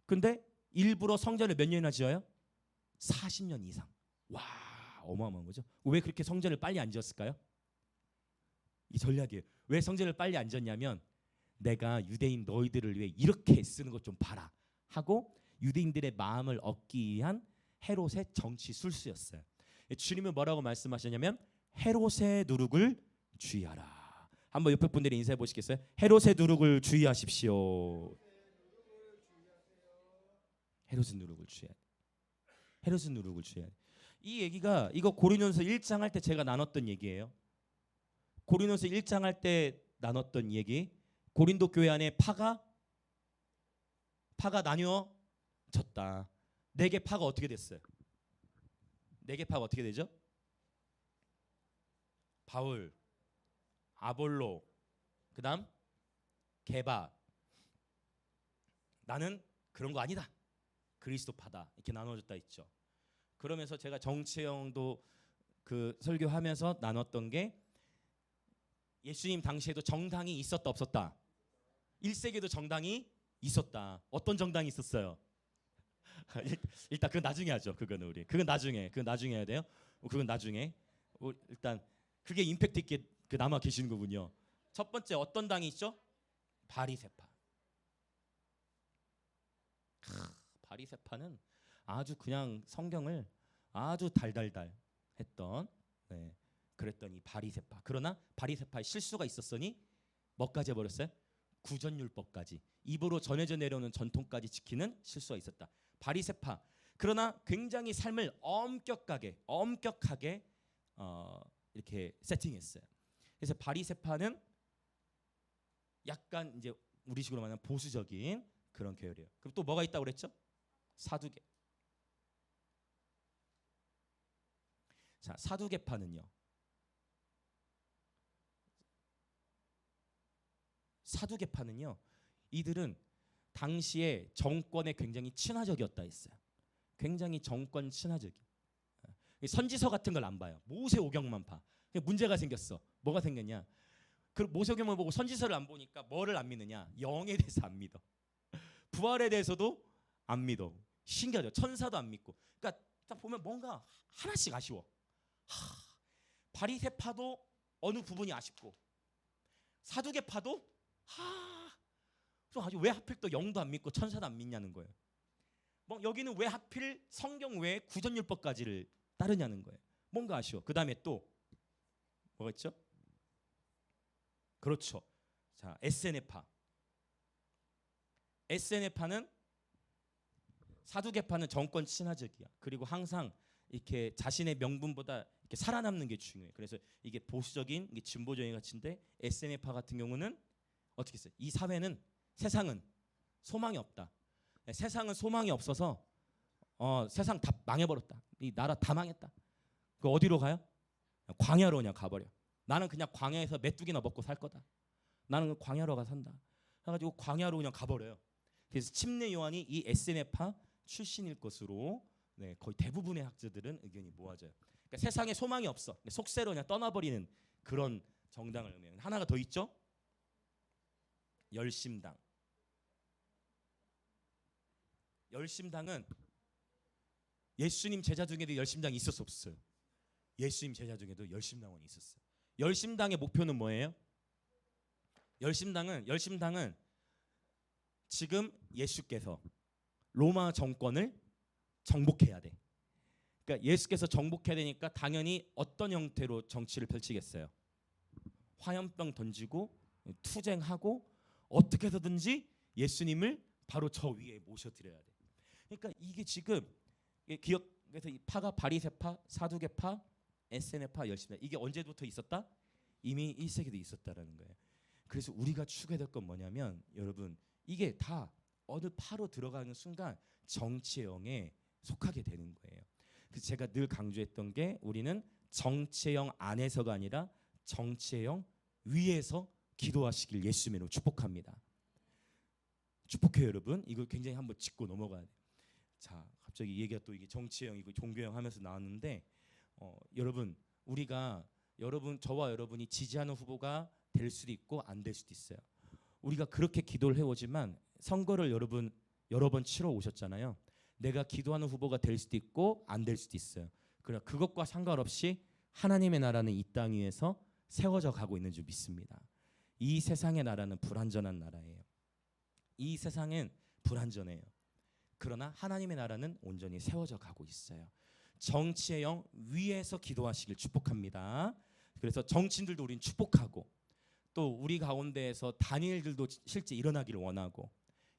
근데 일부러 성전을 몇 년이나 지어요? 40년 이상. 와, 어마어마한 거죠. 왜 그렇게 성전을 빨리 안 지었을까요? 이 전략이에요. 왜 성전을 빨리 안 지었냐면 내가 유대인 너희들을 위해 이렇게 쓰는 것 좀 봐라 하고 유대인들의 마음을 얻기 위한 헤롯의 정치 술수였어요. 주님은 뭐라고 말씀하셨냐면 헤롯의 누룩을 주의하라. 한번 옆에 분들이 인사해 보시겠어요? 헤롯의 누룩을 주의하십시오. 헤롯의 누룩을 주의해. 헤롯의 누룩을 주의해. 이 얘기가 이거 고린도서 1장 할 때 제가 나눴던 얘기예요. 고린도서 1장 할 때 나눴던 얘기. 고린도 교회 안에 파가 나뉘어졌다. 4개 파가 어떻게 됐어요? 4개 파가 어떻게 되죠? 바울, 아볼로, 그다음 게바. 나는 그런 거 아니다. 그리스도파다. 이렇게 나눠졌다 있죠. 그러면서 제가 정치형도 그 설교하면서 나눴던 게 예수님 당시에도 정당이 있었다 없었다. 1세기에도 정당이 있었다. 어떤 정당이 있었어요? 일단 그건 나중에 하죠. 그건 나중에 해야 돼요. 그건 나중에. 일단 그게 임팩트 있게 남아 계시는 거군요. 첫 번째 어떤 당이 있죠? 바리새파. 바리새파는 아주 그냥 성경을 아주 달달달 했던 그랬던 이 바리새파. 그러나 바리새파의 실수가 있었으니 뭐까지 해버렸어요? 구전율법까지 입으로 전해져 내려오는 전통까지 지키는 실수가 있었다. 바리새파. 그러나 굉장히 삶을 엄격하게 이렇게 세팅했어요. 그래서 바리새파는 약간 이제 우리식으로 말하면 보수적인 그런 계열이에요. 그럼 또 뭐가 있다고 그랬죠? 사두개. 자, 사두개파는요. 사두개파는요. 이들은 당시에 정권에 굉장히 친화적이었다 했어요. 굉장히 정권 친화적이. 선지서 같은 걸 안 봐요. 모세오경만 봐. 문제가 생겼어. 뭐가 생겼냐? 그 모세오경만 보고 선지서를 안 보니까 뭐를 안 믿느냐? 영에 대해서 안 믿어. 부활에 대해서도 안 믿어. 신기하죠. 천사도 안 믿고. 그러니까 딱 보면 뭔가 하나씩 아쉬워. 바리새파도 어느 부분이 아쉽고 사두개파도 좀 아주 왜 하필 또 영도 안 믿고 천사도 안 믿냐는 거예요. 뭐 여기는 왜 하필 성경 외에 구전율법까지를 따르냐는 거예요. 뭔가 아쉬워. 그 다음에 또 뭐가 있죠? 그렇죠. 자, 에세네파. 에세네파는 사두개파는 정권 친화적이야. 그리고 항상 이렇게 자신의 명분보다 이렇게 살아남는 게 중요해. 그래서 이게 보수적인, 이게 진보적인 가치인데 에세네파 같은 경우는 어떻게 했어요? 이 사회는 세상은 소망이 없다. 세상은 소망이 없어서 세상 다 망해버렸다. 이 나라 다 망했다. 그 어디로 가요? 광야로 그냥 가버려. 나는 그냥 광야에서 메뚜기나 먹고 살 거다. 나는 광야로 가 산다. 해가지고 광야로 그냥 가버려요. 그래서 침례 요한이 이 에세네파 출신일 것으로 거의 대부분의 학자들은 의견이 모아져요. 그러니까 세상에 소망이 없어. 속세로 그냥 떠나버리는 그런 정당을 의미해요. 하나가 더 있죠? 열심당. 열심당은 예수님 제자 중에도 열심당이 있었어 없어요? 예수님 제자 중에도 열심당원이 있었어요. 열심당의 목표는 뭐예요? 열심당은 지금 예수께서 로마 정권을 정복해야 돼. 그러니까 예수께서 정복해야 되니까 당연히 어떤 형태로 정치를 펼치겠어요? 화염병 던지고 투쟁하고 어떻게 해서든지 예수님을 바로 저 위에 모셔드려야 돼. 그러니까 이게 지금 그래서 이 파가 바리새파, 사두개파, 에세네파, 열심당 이게 언제부터 있었다? 이미 1세기도 있었다라는 거예요. 그래서 우리가 추구해야 될 건 뭐냐면 여러분 이게 다 어느 파로 들어가는 순간 정치의 영에 속하게 되는 거예요. 그래서 제가 늘 강조했던 게 우리는 정치의 영 안에서가 아니라 정치의 영 위에서 기도하시길 예수님으로 축복합니다. 축복해요 여러분. 이거 굉장히 한번 짚고 넘어가야 돼요. 자, 갑자기 얘기가 또 이게 정치의 영, 이거 종교의 영 하면서 나왔는데 여러분 저와 여러분이 지지하는 후보가 될 수도 있고 안 될 수도 있어요. 우리가 그렇게 기도를 해오지만 선거를 여러분 여러 번 치러 오셨잖아요. 내가 기도하는 후보가 될 수도 있고 안 될 수도 있어요. 그러나 그것과 상관없이 하나님의 나라는 이 땅 위에서 세워져 가고 있는 줄 믿습니다. 이 세상의 나라는 불완전한 나라예요. 이 세상은 불완전해요. 그러나 하나님의 나라는 온전히 세워져 가고 있어요. 정치의 영 위에서 기도하시길 축복합니다. 그래서 정치인들도 우린 축복하고 또 우리 가운데에서 다니엘들도 실제 일어나기를 원하고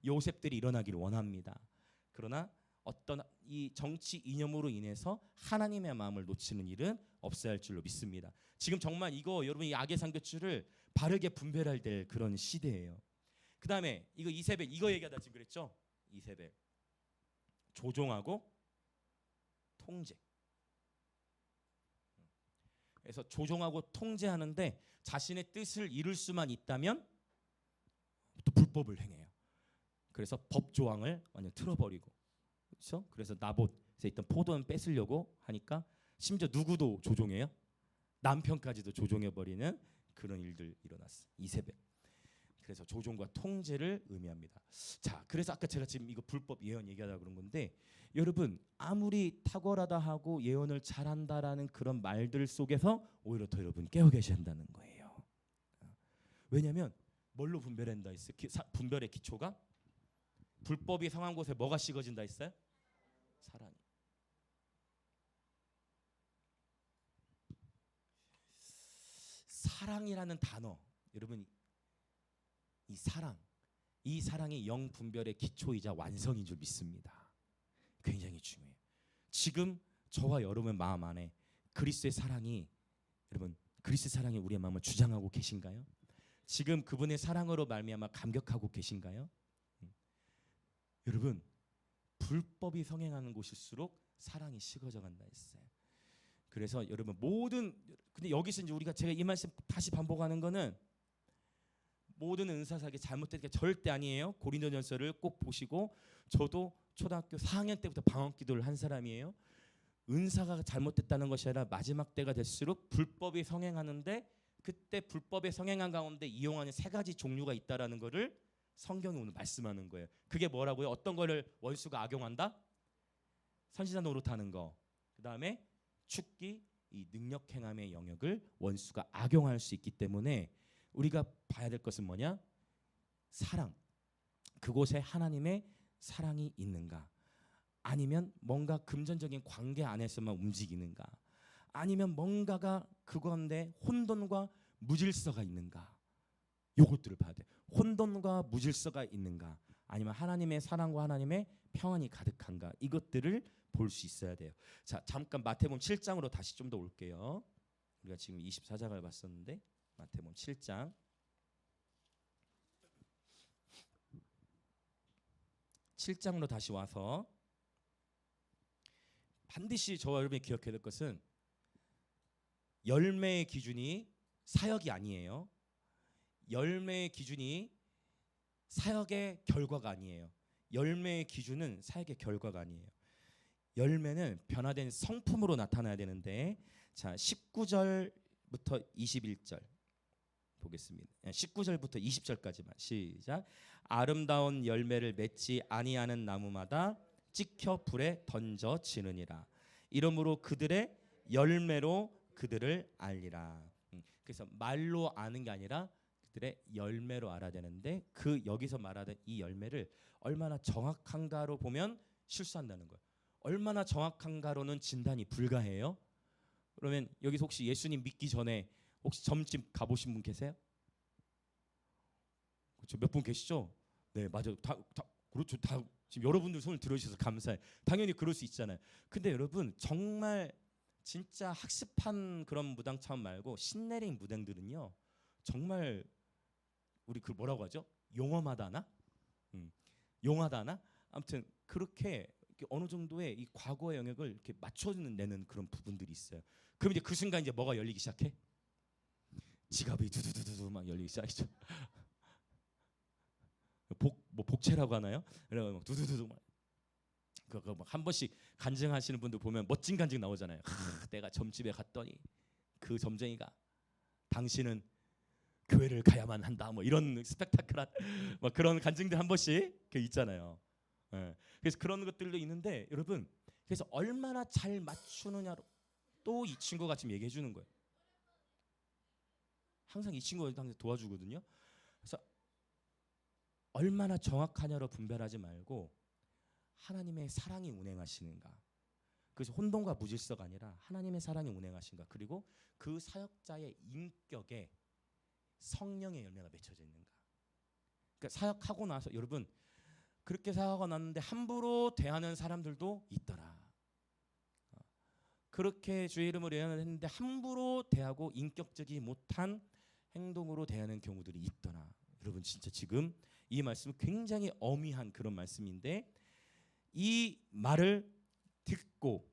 요셉들이 일어나기를 원합니다. 그러나 어떤 이 정치 이념으로 인해서 하나님의 마음을 놓치는 일은 없어야 할 줄로 믿습니다. 지금 정말 이거 여러분이 악의 상교추를 바르게 분별해야 될 그런 시대예요. 그 다음에 이거 이세벨 이거 얘기하다 지금 그랬죠? 이세벨 조종하고 통제. 그래서 조종하고 통제하는데 자신의 뜻을 이룰 수만 있다면 또 불법을 행해요. 그래서 법 조항을 완전 틀어버리고, 그렇죠? 그래서 나봇에 있던 포도는 뺏으려고 하니까 심지어 누구도 조종해요. 남편까지도 조종해버리는 그런 일들 일어났어. 이세벨. 그래서 조종과 통제를 의미합니다. 자, 그래서 아까 제가 지금 이거 불법 예언 얘기하다 그런 건데 여러분 아무리 탁월하다 하고 예언을 잘한다라는 그런 말들 속에서 오히려 더 여러분 깨어 계셔야 한다는 거예요. 왜냐하면 뭘로 분별한다 했어요? 분별의 기초가 불법이 성한 곳에 뭐가 식어진다 했어요? 사랑이. 사랑이라는 단어 여러분 이 사랑이 영 분별의 기초이자 완성인 줄 믿습니다. 굉장히 중요해요. 지금 저와 여러분의 마음 안에 그리스도의 사랑이 여러분 그리스도의 사랑이 우리의 마음을 주장하고 계신가요? 지금 그분의 사랑으로 말미암아 감격하고 계신가요? 여러분 불법이 성행하는 곳일수록 사랑이 식어져 간다 했어요. 그래서 여러분 근데 여기서 이제 우리가 제가 이 말씀 다시 반복하는 거는 모든 은사사역이 잘못된 게 절대 아니에요. 고린도전서를 꼭 보시고 저도 초등학교 4학년 때부터 방언기도를 한 사람이에요. 은사가 잘못됐다는 것이 아니라 마지막 때가 될수록 불법이 성행하는데 그때 불법에 성행한 가운데 이용하는 세 가지 종류가 있다라는 것을 성경이 오늘 말씀하는 거예요. 그게 뭐라고요? 어떤 거를 원수가 악용한다? 선지자 노릇하는 거. 그다음에 축기, 이 능력 행함의 영역을 원수가 악용할 수 있기 때문에 우리가 봐야 될 것은 뭐냐? 사랑. 그곳에 하나님의 사랑이 있는가? 아니면 뭔가 금전적인 관계 안에서만 움직이는가? 아니면 뭔가가 그건데 혼돈과 무질서가 있는가? 요것들을 봐야 돼. 혼돈과 무질서가 있는가? 아니면 하나님의 사랑과 하나님의 평안이 가득한가? 이것들을 볼 수 있어야 돼요. 자, 잠깐 마태복음 7장으로 다시 좀 더 올게요. 우리가 지금 24장을 봤었는데 마태복음 7장 7장으로 다시 와서 반드시 저와 여러분이 기억해야 될 것은 열매의 기준이 사역이 아니에요. 열매의 기준이 사역의 결과가 아니에요. 열매의 기준은 사역의 결과가 아니에요. 열매는 변화된 성품으로 나타나야 되는데, 자 19절부터 21절 보겠습니다. 19절부터 20절까지만 시작. 아름다운 열매를 맺지 아니하는 나무마다 찍혀 불에 던져지느니라. 이러므로 그들의 열매로 그들을 알리라. 그래서 말로 아는 게 아니라 그들의 열매로 알아야 되는데, 그 여기서 말하는 이 열매를 얼마나 정확한가로 보면 실수한다는 거예요. 얼마나 정확한가로는 진단이 불가해요. 그러면 여기서 혹시 예수님 믿기 전에 혹시 점집 가보신 분 계세요? 그렇죠. 몇 분 계시죠? 네, 맞아요. 그렇죠. 다 지금 여러분들 손을 들어주셔서 감사해요. 당연히 그럴 수 있잖아요. 근데 여러분 정말 진짜 학습한 그런 무당 차원 말고 신내림 무당들은요 정말 우리 그 뭐라고 하죠? 용험하다나? 용하다나? 아무튼 그렇게 어느 정도의 이 과거의 영역을 이렇게 맞춰내는 그런 부분들이 있어요. 그럼 이제 그 순간 이제 뭐가 열리기 시작해? 지갑이 두두두두 막 열리기 시작이죠. 복채라고 하나요? 막 두두두두 막 그거 한 번씩 간증하시는 분들 보면 멋진 간증 나오잖아요. 내가 점집에 갔더니 그 점쟁이가 당신은 교회를 가야만 한다 뭐 이런 스펙타클한 막 그런 간증들 한 번씩 있잖아요. 예. 그래서 그런 것들도 있는데 여러분 그래서 얼마나 잘 맞추느냐로 또 이 친구가 지금 얘기해 주는 거예요. 항상 이 친구가 항상 도와주거든요. 그래서 얼마나 정확하냐로 분별하지 말고 하나님의 사랑이 운행하시는가. 그래서 혼돈과 무질서가 아니라 하나님의 사랑이 운행하신가. 그리고 그 사역자의 인격에 성령의 열매가 맺혀져 있는가. 그러니까 사역하고 나서 여러분 그렇게 사역하고 났는데 함부로 대하는 사람들도 있더라. 그렇게 주의 이름으로 예언을 했는데 함부로 대하고 인격적이 못한 행동으로 대하는 경우들이 있더라. 여러분 진짜 지금 이 말씀은 굉장히 엄미한 그런 말씀인데 이 말을 듣고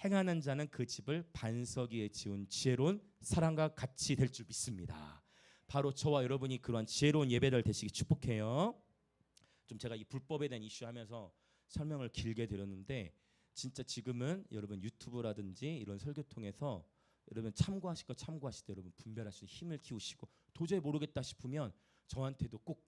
행하는 자는 그 집을 반석 위에 지은 지혜로운 사람과 같이 될 줄 믿습니다. 바로 저와 여러분이 그러한 지혜로운 예배를 되시기 축복해요. 좀 제가 이 불법에 대한 이슈 하면서 설명을 길게 드렸는데 진짜 지금은 여러분 유튜브라든지 이런 설교 통해서 여러분 참고하실 때 여러분 분별할 수 있는 힘을 키우시고 도저히 모르겠다 싶으면 저한테도 꼭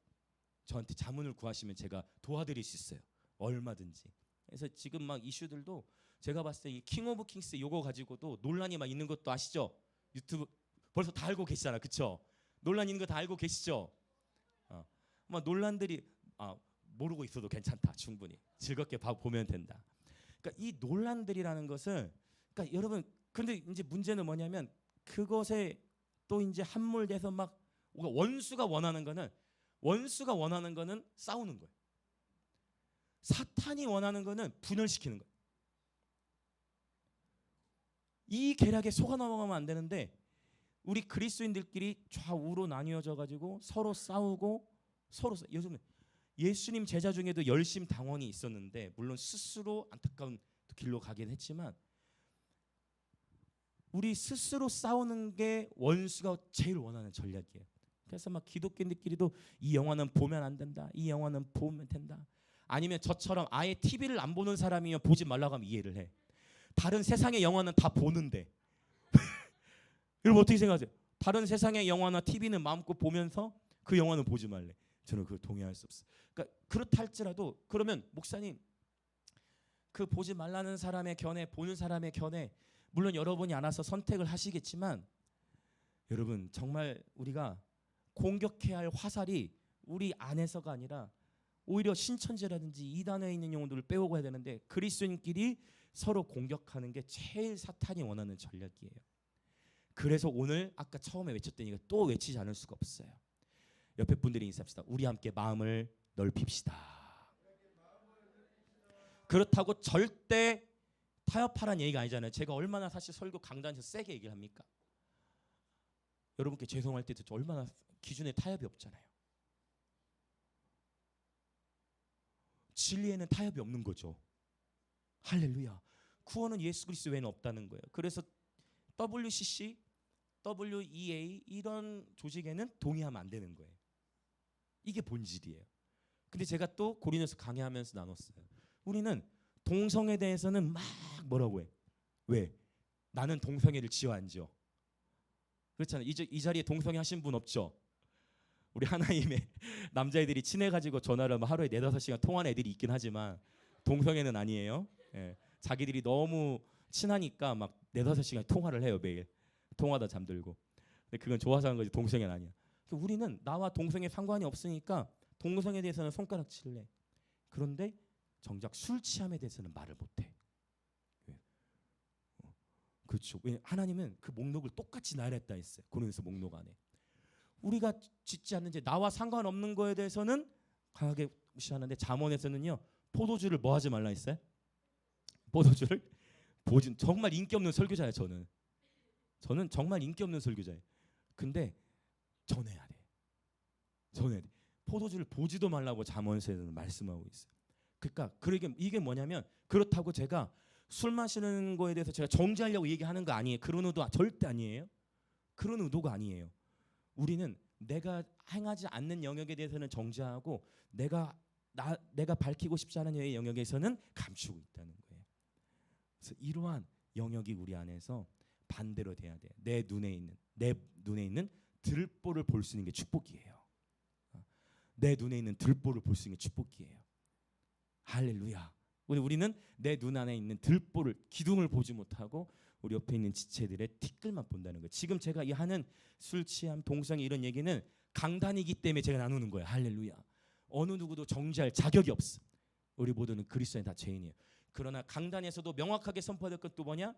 저한테 자문을 구하시면 제가 도와드릴 수 있어요. 얼마든지. 그래서 지금 막 이슈들도 제가 봤을 때 이 킹 오브 킹스 요거 가지고도 논란이 막 있는 것도 아시죠? 유튜브 벌써 다 알고 계시잖아, 그렇죠? 논란 있는 거 다 알고 계시죠? 막 논란들이 모르고 있어도 괜찮다, 충분히 즐겁게 보면 된다. 그러니까 이 논란들이라는 것은 그러니까 여러분 근데 이제 문제는 뭐냐면 그것에 또 이제 함몰돼서 막 원수가 원하는 거는 싸우는 거예요. 사탄이 원하는 거는 분열시키는 거예요. 이 계략에 속아 넘어가면 안 되는데 우리 그리스도인들끼리 좌우로 나뉘어져 가지고 서로 싸우고 요즘에 예수님 제자 중에도 열심당원이 있었는데 물론 스스로 안타까운 길로 가긴 했지만 우리 스스로 싸우는 게 원수가 제일 원하는 전략이에요. 그래서 막 기독교인들끼리도 이 영화는 보면 안 된다. 이 영화는 보면 된다. 아니면 저처럼 아예 TV를 안 보는 사람이면 보지 말라고 하면 이해를 해. 다른 세상의 영화는 다 보는데 여러분 어떻게 생각하세요? 다른 세상의 영화나 TV는 마음껏 보면서 그 영화는 보지 말래. 저는 그걸 동의할 수 없어요. 그러니까 그렇다 할지라도 그러면 목사님 그 보지 말라는 사람의 견해 보는 사람의 견해 물론 여러분이 알아서 선택을 하시겠지만 여러분 정말 우리가 공격해야 할 화살이 우리 안에서가 아니라 오히려 신천지라든지 이단에 있는 영혼들을 빼오고 해야 되는데 그리스도인끼리 서로 공격하는 게 제일 사탄이 원하는 전략이에요. 그래서 오늘 아까 처음에 외쳤더니 또 외치지 않을 수가 없어요. 옆에 분들이 인사합시다. 우리 함께 마음을 넓힙시다. 그렇다고 절대 타협하라는 얘기가 아니잖아요. 제가 얼마나 사실 설교 강단에서 세게 얘기를 합니까? 여러분께 죄송할 때도 저 얼마나 기준에 타협이 없잖아요. 진리에는 타협이 없는 거죠. 할렐루야. 구원은 예수 그리스도 외에는 없다는 거예요. 그래서 WCC, WEA 이런 조직에는 동의하면 안 되는 거예요. 이게 본질이에요. 근데 제가 또 고린도서 강의하면서 나눴어요. 우리는 동성애에 대해서는 막 뭐라고 해. 왜? 나는 동성애를 지어 안 지어. 그렇잖아요. 이 자리에 동성애 하신 분 없죠? 우리 하나님의 남자애들이 친해가지고 전화를 하루에 4-5시간 통화하는 애들이 있긴 하지만 동성애는 아니에요. 예. 자기들이 너무 친하니까 막 4-5시간 통화를 해요. 매일. 통화다 잠들고. 근데 그건 좋아서 하는 거지 동성애는 아니야. 우리는 나와 동성애 상관이 없으니까 동성애에 대해서는 손가락질을 해. 그런데 정작 술 취함에 대해서는 말을 못해. 그렇죠. 하나님은 그 목록을 똑같이 나열했다 했어요. 고린도서 목록 안에. 우리가 짓지 않는 죄, 나와 상관없는 거에 대해서는 강하게 무시하는데 잠언에서는요. 포도주를 뭐 하지 말라 했어요? 포도주를 보지. 정말 인기 없는 설교자예요. 저는 정말 인기 없는 설교자예요. 근데 전해야 돼. 전해야 돼. 포도주를 보지도 말라고 잠언에서는 말씀하고 있어요. 그러니까 이게 뭐냐면 그렇다고 제가 술 마시는 거에 대해서 제가 정지하려고 얘기하는 거 아니에요. 그런 의도 절대 아니에요. 그런 의도가 아니에요. 우리는 내가 행하지 않는 영역에 대해서는 정지하고 내가 밝히고 싶지 않은 영역에서는 감추고 있다는 거예요. 그래서 이러한 영역이 우리 안에서 반대로 돼야 돼. 내 눈에 있는 들보를 볼 수 있는 게 축복이에요. 내 눈에 있는 들보를 볼 수 있는 게 축복이에요. 할렐루야. 우리는 내 눈 안에 있는 들보를 기둥을 보지 못하고 우리 옆에 있는 지체들의 티끌만 본다는 거예요. 지금 제가 이 하는 술 취함, 동성애 이런 얘기는 강단이기 때문에 제가 나누는 거예요. 할렐루야. 어느 누구도 정죄할 자격이 없어. 우리 모두는 그리스도인 다 죄인이에요. 그러나 강단에서도 명확하게 선포될 것도 뭐냐?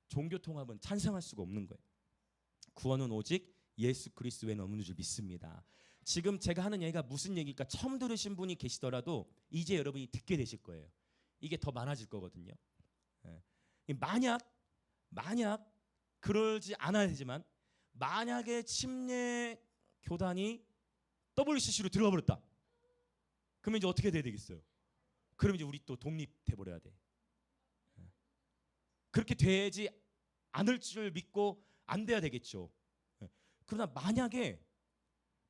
종교 통합은 찬성할 수가 없는 거예요. 구원은 오직 예수 그리스도 외에는 없는 줄 믿습니다. 지금 제가 하는 얘기가 무슨 얘기일까? 처음 들으신 분이 계시더라도 이제 여러분이 듣게 되실 거예요. 이게 더 많아질 거거든요. 만약 그러지 않아야 되지만 만약에 침례 교단이 WCC로 들어가 버렸다. 그러면 이제 어떻게 돼야 되겠어요? 그럼 이제 우리 또 독립해 버려야 돼. 그렇게 되지 않을 줄 믿고 안 돼야 되겠죠. 그러나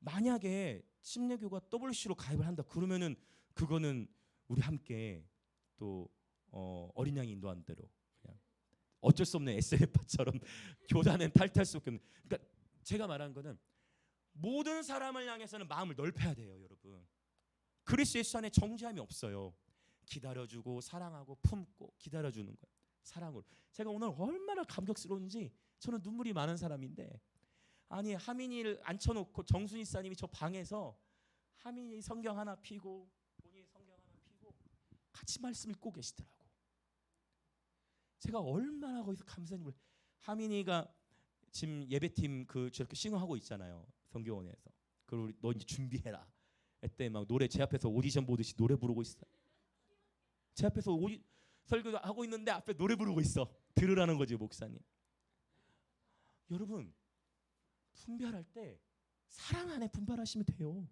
만약에 침례교가 WCC로 가입을 한다. 그러면은 그거는 우리 함께 또 어린 양이 인도한 대로 그냥 어쩔 수 없는 SNF처럼 교단은 탈퇴할 수 없는. 그러니까 제가 말하는 거는 모든 사람을 향해서는 마음을 넓혀야 돼요, 여러분. 그리스도 예수 안에 정죄함이 없어요. 기다려주고 사랑하고 품고 기다려주는 거예요. 사랑으로. 제가 오늘 얼마나 감격스러운지 저는 눈물이 많은 사람인데 아니 하민이를 앉혀놓고 정순이 사님이 저 방에서 하민이 성경 하나 피고 본인이 성경 하나 피고 같이 말씀 읽고 계시더라고. 제가 얼마나 거기서 감사님을 하민이가 지금 예배팀 저렇게 싱어하고 있잖아요. 성교원에서. 그리고 너 이제 준비해라. 그때 막 노래 제 앞에서 오디션 보듯이 노래 부르고 있어. 제 앞에서 설교 하고 있는데 앞에 노래 부르고 있어. 들으라는 거지 목사님. 여러분 분별할 때 사랑 안에 분별하시면 돼요.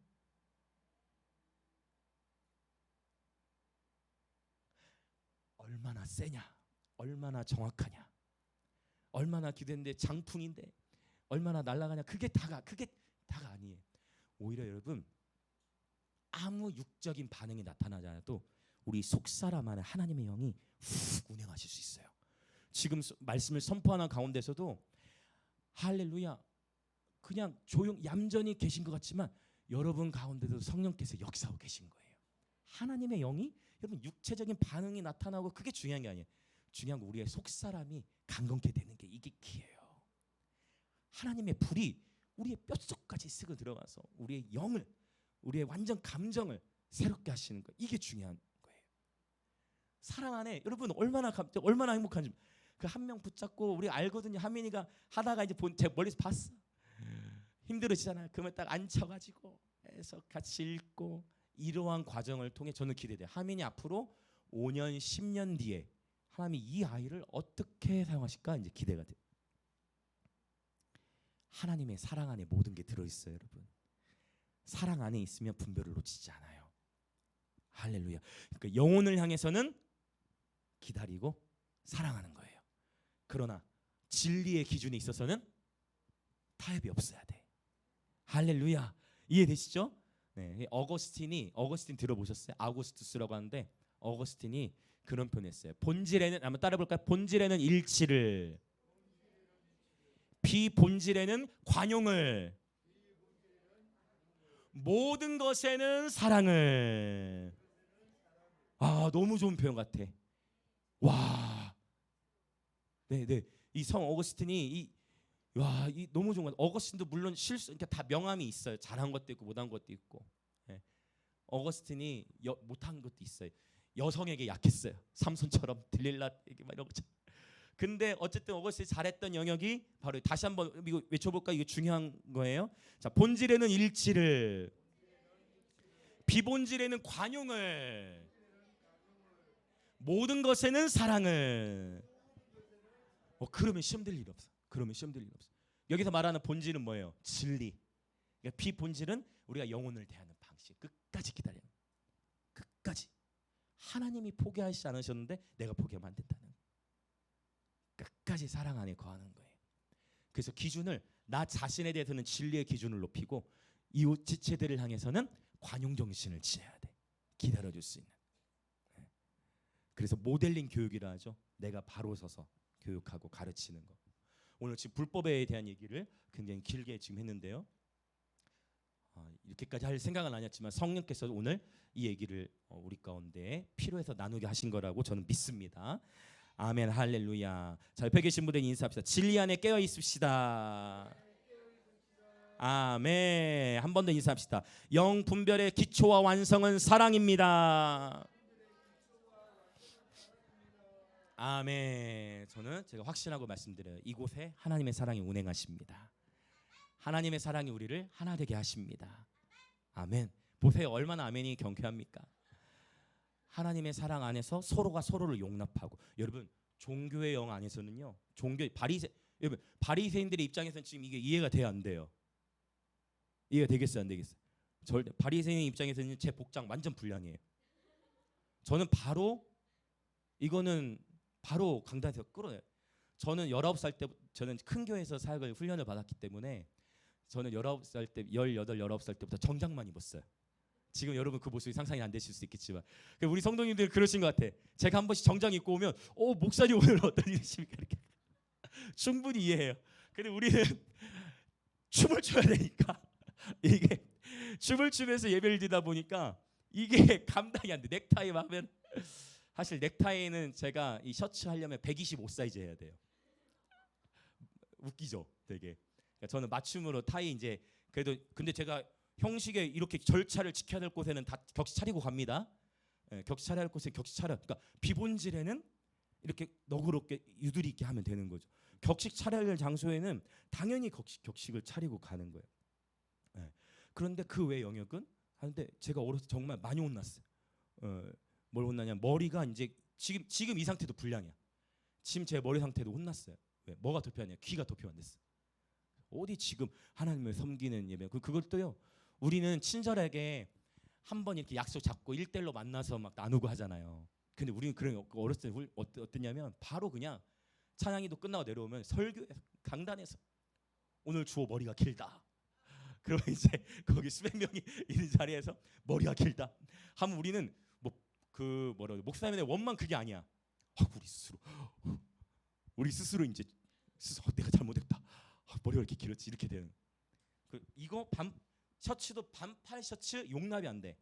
얼마나 세냐, 얼마나 정확하냐, 얼마나 기도했는데 장풍인데 얼마나 날아가냐, 그게 다가 아니에요. 오히려 여러분, 아무 육적인 반응이 나타나지 않아도 우리 속사람 안에 하나님의 영이 훅 운행하실 수 있어요. 지금 말씀을 선포하는 가운데서도 할렐루야, 그냥 얌전히 계신 것 같지만 여러분 가운데도 성령께서 역사하고 계신 거예요. 하나님의 영이 여러분 육체적인 반응이 나타나고 그게 중요한 게 아니에요. 중요한 건 우리의 속사람이 강건케 되는 게 이게 기예요. 하나님의 불이 우리의 뼛속까지 쓰고 들어가서 우리의 영을, 우리의 완전 감정을 새롭게 하시는 거, 이게 중요한 거예요. 사랑 안에 여러분 얼마나 행복한지. 그 한 명 붙잡고 우리 알거든요. 하민이가 하다가 이제 제 멀리서 봤어. 힘들어지잖아요. 그러면 딱 앉혀가지고 해서 같이 읽고, 이러한 과정을 통해 저는 기대돼요. 하민이 앞으로 5년, 10년 뒤에 하나님이 이 아이를 어떻게 사용하실까 이제 기대가 돼요. 하나님의 사랑 안에 모든 게 들어있어요, 여러분. 사랑 안에 있으면 분별을 놓치지 않아요. 할렐루야. 그러니까 영혼을 향해서는 기다리고 사랑하는 거예요. 그러나 진리의 기준에 있어서는 타협이 없어야 돼. 할렐루야. 이해되시죠? 네, 어거스틴 들어보셨어요? 아우구스투스라고 하는데 어거스틴이 그런 표현했어요. 본질에는, 한번 따라 볼까요? 본질에는 일치를, 비본질에는 관용을, 모든 것에는 사랑을. 아, 너무 좋은 표현 같아. 와, 네, 이 성 어거스틴이 이 너무 좋은 것 같아요. 어거스틴도 물론 그러니까 다 명함이 있어요. 잘한 것도 있고 못한 것도 있고. 네. 어거스틴이 못한 것도 있어요. 여성에게 약했어요. 삼손처럼 들릴라에게 막 이런 거죠. 근데 어쨌든 어거스틴이 잘했던 영역이 바로, 다시 한번 이거 외쳐볼까? 이게 중요한 거예요. 자, 본질에는 일치를, 비본질에는 관용을, 모든 것에는 사랑을. 그러면 시험 될 일 없어. 여기서 말하는 본질은 뭐예요? 진리. 그러니까 비본질은 우리가 영혼을 대하는 방식. 끝까지 기다려. 끝까지. 하나님이 포기하시지 않으셨는데 내가 포기하면 안 된다는. 끝까지 사랑 안에 거하는 거예요. 그래서 기준을, 나 자신에 대해서는 진리의 기준을 높이고 이웃 지체들을 향해서는 관용 정신을 지녀야 돼. 기다려줄 수 있는. 그래서 모델링 교육이라 하죠. 내가 바로 서서 교육하고 가르치는 거. 오늘 지금 불법에 대한 얘기를 굉장히 길게 지금 했는데요. 이렇게까지 할 생각은 아니었지만 성령께서 오늘 이 얘기를 우리 가운데 필요해서 나누게 하신 거라고 저는 믿습니다. 아멘, 할렐루야. 자, 옆에 계신 분들 인사합시다. 진리 안에 깨어 있읍시다. 아멘. 한 번 더 인사합시다. 영 분별의 기초와 완성은 사랑입니다. 아멘. 제가 확신하고 말씀드려요. 이곳에 하나님의 사랑이 운행하십니다. 하나님의 사랑이 우리를 하나 되게 하십니다. 아멘. 보세요, 얼마나 아멘이 경쾌합니까? 하나님의 사랑 안에서 서로가 서로를 용납하고. 여러분, 종교의 영 안에서는요, 여러분 바리새인들의 입장에서는 지금 이게 이해가 돼야 안 돼요? 이해가 되겠어요, 안 되겠어요? 바리새인 입장에서는 제 복장 완전 불량이에요. 저는 이거는 바로 강단에서 끌어내요. 저는 19살 때, 저는 큰 교회에서 사역을 훈련을 받았기 때문에 저는 19살 때, 19살 때부터 정장만 입었어요. 지금 여러분 그 모습이 상상이 안 되실 수 있겠지만 우리 성도님들 그러신 것 같아. 제가 한 번씩 정장 입고 오면 목사님 오늘 어떤 일이십니까? 이렇게 충분히 이해해요. 근데 우리는 춤을 춰야 되니까 이게 춤을 추면서 예배를 드리다 보니까 이게 감당이 안 돼. 넥타이 하면, 사실 넥타이는 제가 이 셔츠 하려면 125 사이즈 해야 돼요. 웃기죠, 되게. 그러니까 저는 맞춤으로 타이 이제 그래도, 근데 제가 형식에 이렇게 절차를 지켜야 될 곳에는 다 격시 차리고 갑니다. 격시 차려야 할 곳에 격시 차려. 그러니까 비본질에는 이렇게 너그럽게 유두리 있게 하면 되는 거죠. 격식 차려야 할 장소에는 당연히 격식을 차리고 가는 거예요. 그런데 그 외 영역은 하는데, 제가 어려서 정말 많이 혼났어요. 뭘 혼나냐? 머리가 이제 지금 이 상태도 불량이야. 지금 제 머리 상태도 혼났어요. 왜? 뭐가 도피하냐? 귀가 도피 안 됐어. 어디 지금 하나님을 섬기는 예배, 그것도요. 우리는 친절하게 한번 이렇게 약속 잡고 1대1로 만나서 막 나누고 하잖아요. 근데 우리는 그런 어렸을 때 어땠냐면 바로 그냥 찬양이도 끝나고 내려오면 설교에서 강단에서 오늘 주호 머리가 길다. 그러면 이제 거기 수백 명이 있는 자리에서 머리가 길다 하면 우리는 뭐 그 뭐라 목사님의 원망 그게 아니야. 우리 스스로 이제 내가 잘못했다. 머리가 이렇게 길었지 이렇게 되는. 이거 셔츠도 반팔 셔츠 용납이 안 돼.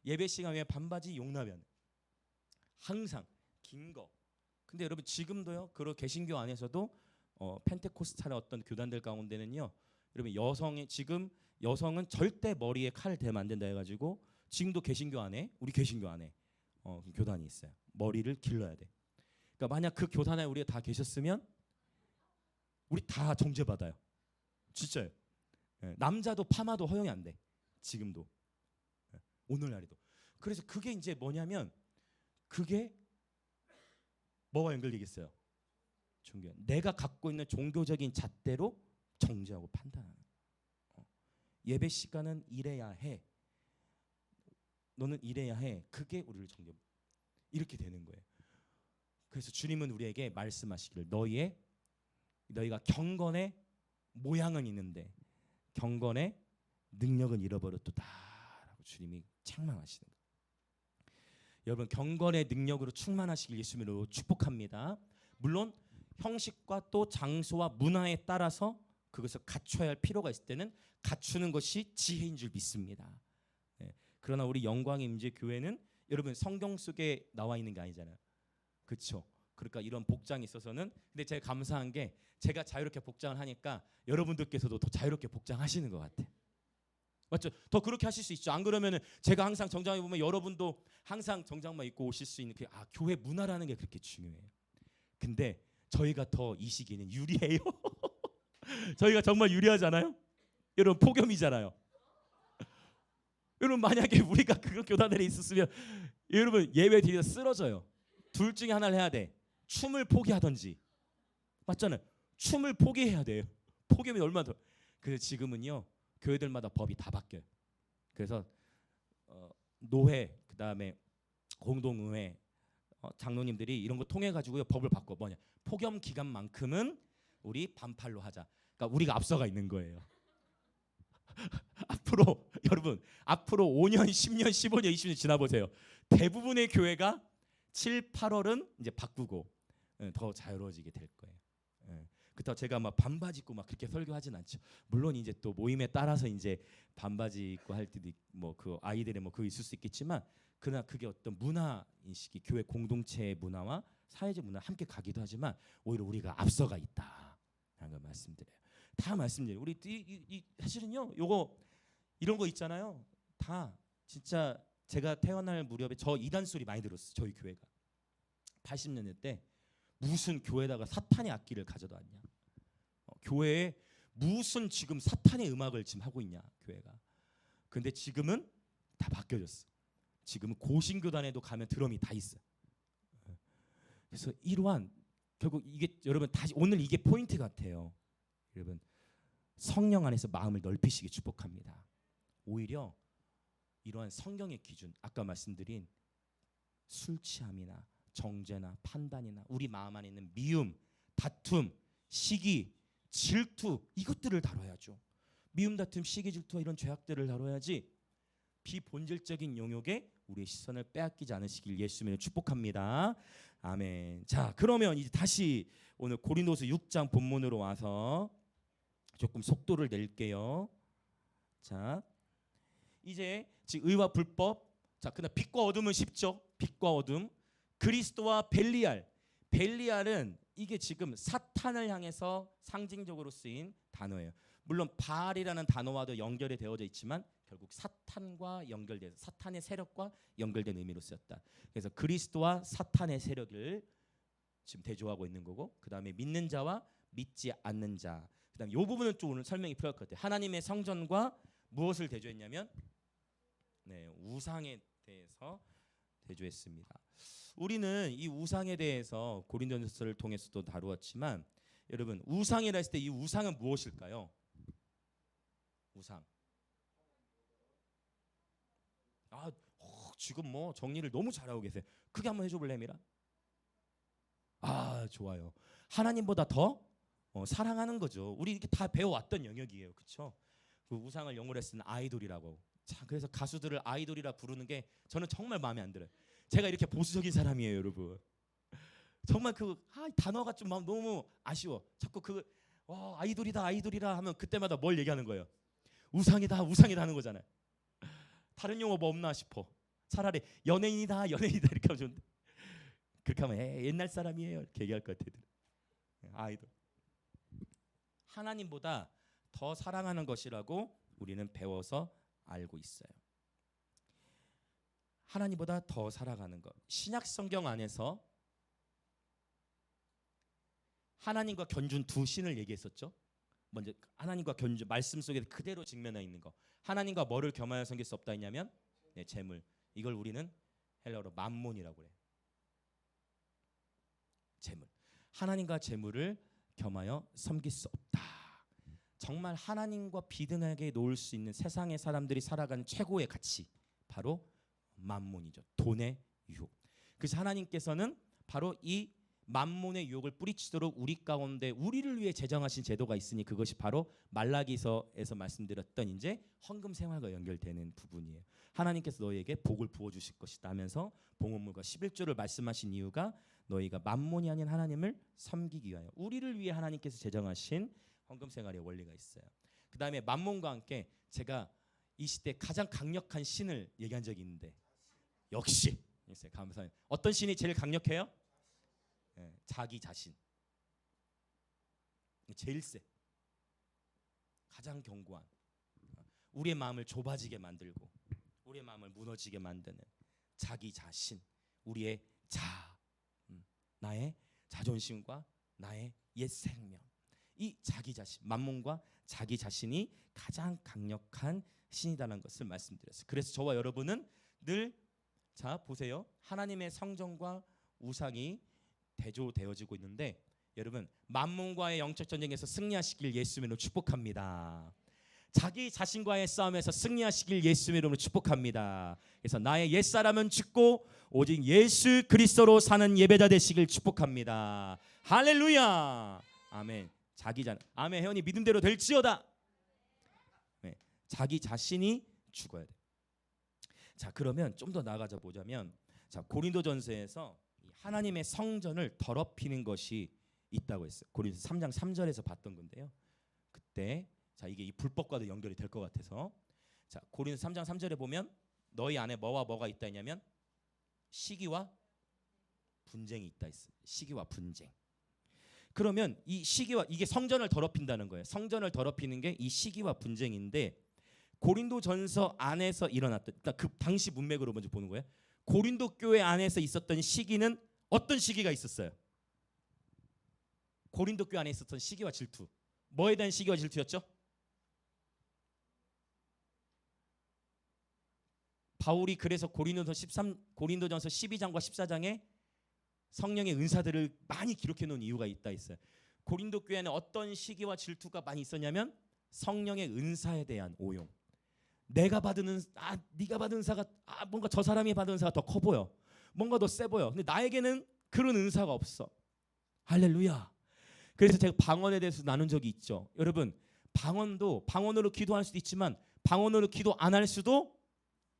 예배 시간에 반바지 용납이 안 돼. 항상 긴 거. 근데 여러분 지금도요. 그런 개신교 안에서도 펜테코스탈의 어떤 교단들 가운데는요. 여러분 여성은 절대 머리에 칼을 대면 안 된다 해가지고 지금도 개신교 안에 우리 개신교 안에 교단이 있어요. 머리를 길러야 돼. 그러니까 만약 그 교단에 우리가 다 계셨으면 우리 다 정죄받아요. 진짜요. 남자도 파마도 허용이 안 돼. 지금도 오늘날에도. 그래서 그게 이제 뭐냐면 그게 뭐와 연결되겠어요? 종교. 내가 갖고 있는 종교적인 잣대로 정죄하고 판단하는. 예배 시간은 이래야 해. 너는 이래야 해. 그게 우리를 정죄. 이렇게 되는 거예요. 그래서 주님은 우리에게 말씀하시기를 너희가 경건의 모양은 있는데 경건의 능력은 잃어버렸도다라고 주님이 책망하시는 거예요. 여러분 경건의 능력으로 충만하시길 예수님으로 축복합니다. 물론 형식과 또 장소와 문화에 따라서 그것을 갖춰야 할 필요가 있을 때는 갖추는 것이 지혜인 줄 믿습니다. 그러나 우리 영광의 임재 교회는 여러분 성경 속에 나와 있는 게 아니잖아요. 그렇죠? 그러니까 이런 복장이 있어서는 근데 제가 감사한 게 제가 자유롭게 복장을 하니까 여러분들께서도 더 자유롭게 복장하시는 것 같아요. 맞죠? 더 그렇게 하실 수 있죠. 안 그러면은 제가 항상 정장을 보면 여러분도 항상 정장만 입고 오실 수 있는 교회 문화라는 게 그렇게 중요해요. 근데 저희가 더 이 시기는 유리해요. 저희가 정말 유리하잖아요. 여러분 폭염이잖아요. 여러분 만약에 우리가 그런 교단들에 있었으면 여러분 예배 뒤에서 쓰러져요. 둘 중에 하나를 해야 돼. 춤을 포기하든지. 맞잖아요. 춤을 포기해야 돼요. 폭염이 얼마나 더. 그래서 지금은요. 교회들마다 법이 다 바뀌어요. 그래서 노회 그다음에 공동의회 장로님들이 이런 거 통해 가지고요. 법을 바꿔. 뭐냐? 폭염 기간만큼은 우리 반팔로 하자. 그러니까 우리가 앞서가 있는 거예요. 여러분 앞으로 5년, 10년, 15년, 20년 지나 보세요. 대부분의 교회가 7, 8월은 이제 바꾸고 더 자유로워지게 될 거예요. 그렇다고 제가 막 반바지 입고 막 그렇게 설교하진 않죠. 물론 이제 또 모임에 따라서 이제 반바지 입고 할 때도 뭐 그 아이들의 뭐 그거 있을 수 있겠지만 그러나 그게 어떤 문화 인식이 교회 공동체의 문화와 사회적 문화 함께 가기도 하지만 오히려 우리가 앞서가 있다 하는 걸 말씀드려요. 다 말씀드려요. 우리 사실은요. 요거 이런 거 있잖아요. 다 진짜 제가 태어날 무렵에 저 이단 소리 많이 들었어요. 저희 교회가 80년대 때 무슨 교회에다가 사탄의 악기를 가져다 왔냐. 교회에 무슨 지금 사탄의 음악을 지금 하고 있냐 교회가. 근데 지금은 다 바뀌어졌어. 지금은 고신교단에도 가면 드럼이 다 있어. 그래서 이러한 결국 이게 여러분 다시 오늘 이게 포인트 같아요. 여러분 성령 안에서 마음을 넓히시기 축복합니다. 오히려 이러한 성경의 기준 아까 말씀드린 술 취함이나 정죄나 판단이나 우리 마음 안에 있는 미움, 다툼, 시기, 질투 이것들을 다뤄야죠. 미움, 다툼, 시기, 질투와 이런 죄악들을 다뤄야지 비본질적인 영역에 우리의 시선을 빼앗기지 않으시길 예수님을 축복합니다. 아멘. 자, 그러면 이제 다시 오늘 고린도서 6장 본문으로 와서 조금 속도를 낼게요. 자, 이제 지금 의와 불법. 자, 그다음 빛과 어둠은 쉽죠. 빛과 어둠. 그리스도와 벨리알. 벨리알은 이게 지금 사탄을 향해서 상징적으로 쓰인 단어예요. 물론 바알이라는 단어와도 연결이 되어져 있지만 결국 사탄과 연결돼서 사탄의 세력과 연결된 의미로 쓰였다. 그래서 그리스도와 사탄의 세력을 지금 대조하고 있는 거고, 그 다음에 믿는 자와 믿지 않는 자. 그 다음에 이 부분은 좀 오늘 설명이 필요할 것 같아요. 하나님의 성전과 무엇을 대조했냐면 우상에 대해서 대조했습니다. 우리는 이 우상에 대해서 고린도전서를 통해서도 다루었지만 여러분 우상이라 했을 때 이 우상은 무엇일까요? 우상. 지금 뭐 정리를 너무 잘하고 계세요. 그게 한번 해줘볼래 미라? 아 좋아요. 하나님보다 더 사랑하는 거죠. 우리 이렇게 다 배워왔던 영역이에요. 그렇죠? 그 우상을 영어로 쓴 아이돌이라고. 자, 그래서 가수들을 아이돌이라 부르는 게 저는 정말 마음에 안 들어요. 제가 이렇게 보수적인 사람이에요, 여러분. 정말 단어가 좀 너무 아쉬워. 자꾸 아이돌이다 아이돌이라 하면 그때마다 뭘 얘기하는 거예요? 우상이다 우상이다 하는 거잖아요. 다른 용어 뭐 없나 싶어. 차라리 연예인이다 연예인이다 이렇게 하면 좋은데 그렇게 하면 옛날 사람이에요 이렇게 얘기할 것 같아요. 아이돌. 하나님보다 더 사랑하는 것이라고 우리는 배워서 알고 있어요. 하나님보다 더 사랑하는 것. 신약 성경 안에서 하나님과 견준 두 신을 얘기했었죠. 먼저 하나님과 견준 말씀 속에 그대로 직면해 있는 거. 하나님과 뭐를 겸하여 섬길 수 없다 했냐면 재물. 이걸 우리는 헬라어로 맘몬이라고 그래요. 재물. 하나님과 재물을 겸하여 섬길 수 없다. 정말 하나님과 비등하게 놓을 수 있는 세상의 사람들이 살아가는 최고의 가치 바로 맘몬이죠. 돈의 유혹. 그래서 하나님께서는 바로 이 맘몬의 유혹을 뿌리치도록 우리 가운데 우리를 위해 제정하신 제도가 있으니 그것이 바로 말라기서에서 말씀드렸던 이제 헌금 생활과 연결되는 부분이에요. 하나님께서 너희에게 복을 부어 주실 것이다 하면서 봉헌물과 11조를 말씀하신 이유가 너희가 맘몬이 아닌 하나님을 섬기기 위하여 우리를 위해 하나님께서 제정하신 헌금 생활의 원리가 있어요. 그다음에 맘몬과 함께 제가 이 시대 가장 강력한 신을 얘기한 적이 있는데 역시 감사해요. 어떤 신이 제일 강력해요? 자기 자신. 제일 세. 가장 견고한. 우리의 마음을 좁아지게 만들고 우리의 마음을 무너지게 만드는 자기 자신. 우리의 나의 자존심과 나의 옛 생명. 이 자기 자신, 맘몬과 자기 자신이 가장 강력한 신이라는 것을 말씀드렸어요. 그래서 저와 여러분은 늘 보세요. 하나님의 성전과 우상이 대조되어지고 있는데 여러분 맘몬과의 영적 전쟁에서 승리하시길 예수 이름으로 축복합니다. 자기 자신과의 싸움에서 승리하시길 예수 이름으로 축복합니다. 그래서 나의 옛사람은 죽고 오직 예수 그리스도로 사는 예배자 되시길 축복합니다. 할렐루야. 아멘. 아멘. 혜원이 믿음대로 될지어다. 네. 자기 자신이 죽어야 돼. 자 그러면 좀 더 나아가자 보자면 고린도전서에서 하나님의 성전을 더럽히는 것이 있다고 했어요. 고린도서 3장 3절에서 봤던 건데요. 그때 이게 이 불법과도 연결이 될 것 같아서 고린도서 3장 3절에 보면 너희 안에 뭐가 있다 했냐면 시기와 분쟁이 있다 했어요. 시기와 분쟁. 그러면 이 시기와 이게 성전을 더럽힌다는 거예요. 성전을 더럽히는 게 이 시기와 분쟁인데 고린도전서 안에서 일어났던 그 당시 문맥으로 먼저 보는 거예요. 고린도 교회 안에서 있었던 시기는 어떤 시기가 있었어요? 고린도 교회 안에 있었던 시기와 질투. 뭐에 대한 시기와 질투였죠? 바울이 그래서 고린도전서 12장과 14장에 성령의 은사들을 많이 기록해 놓은 이유가 있다 했어요. 고린도 교회는 어떤 시기와 질투가 많이 있었냐면 성령의 은사에 대한 오용. 네가 받은 은사가 뭔가 저 사람이 받은 은사가 더 커 보여. 뭔가 더 세 보여. 근데 나에게는 그런 은사가 없어. 할렐루야. 그래서 제가 방언에 대해서 나눈 적이 있죠. 여러분 방언으로 기도할 수도 있지만 방언으로 기도 안 할 수도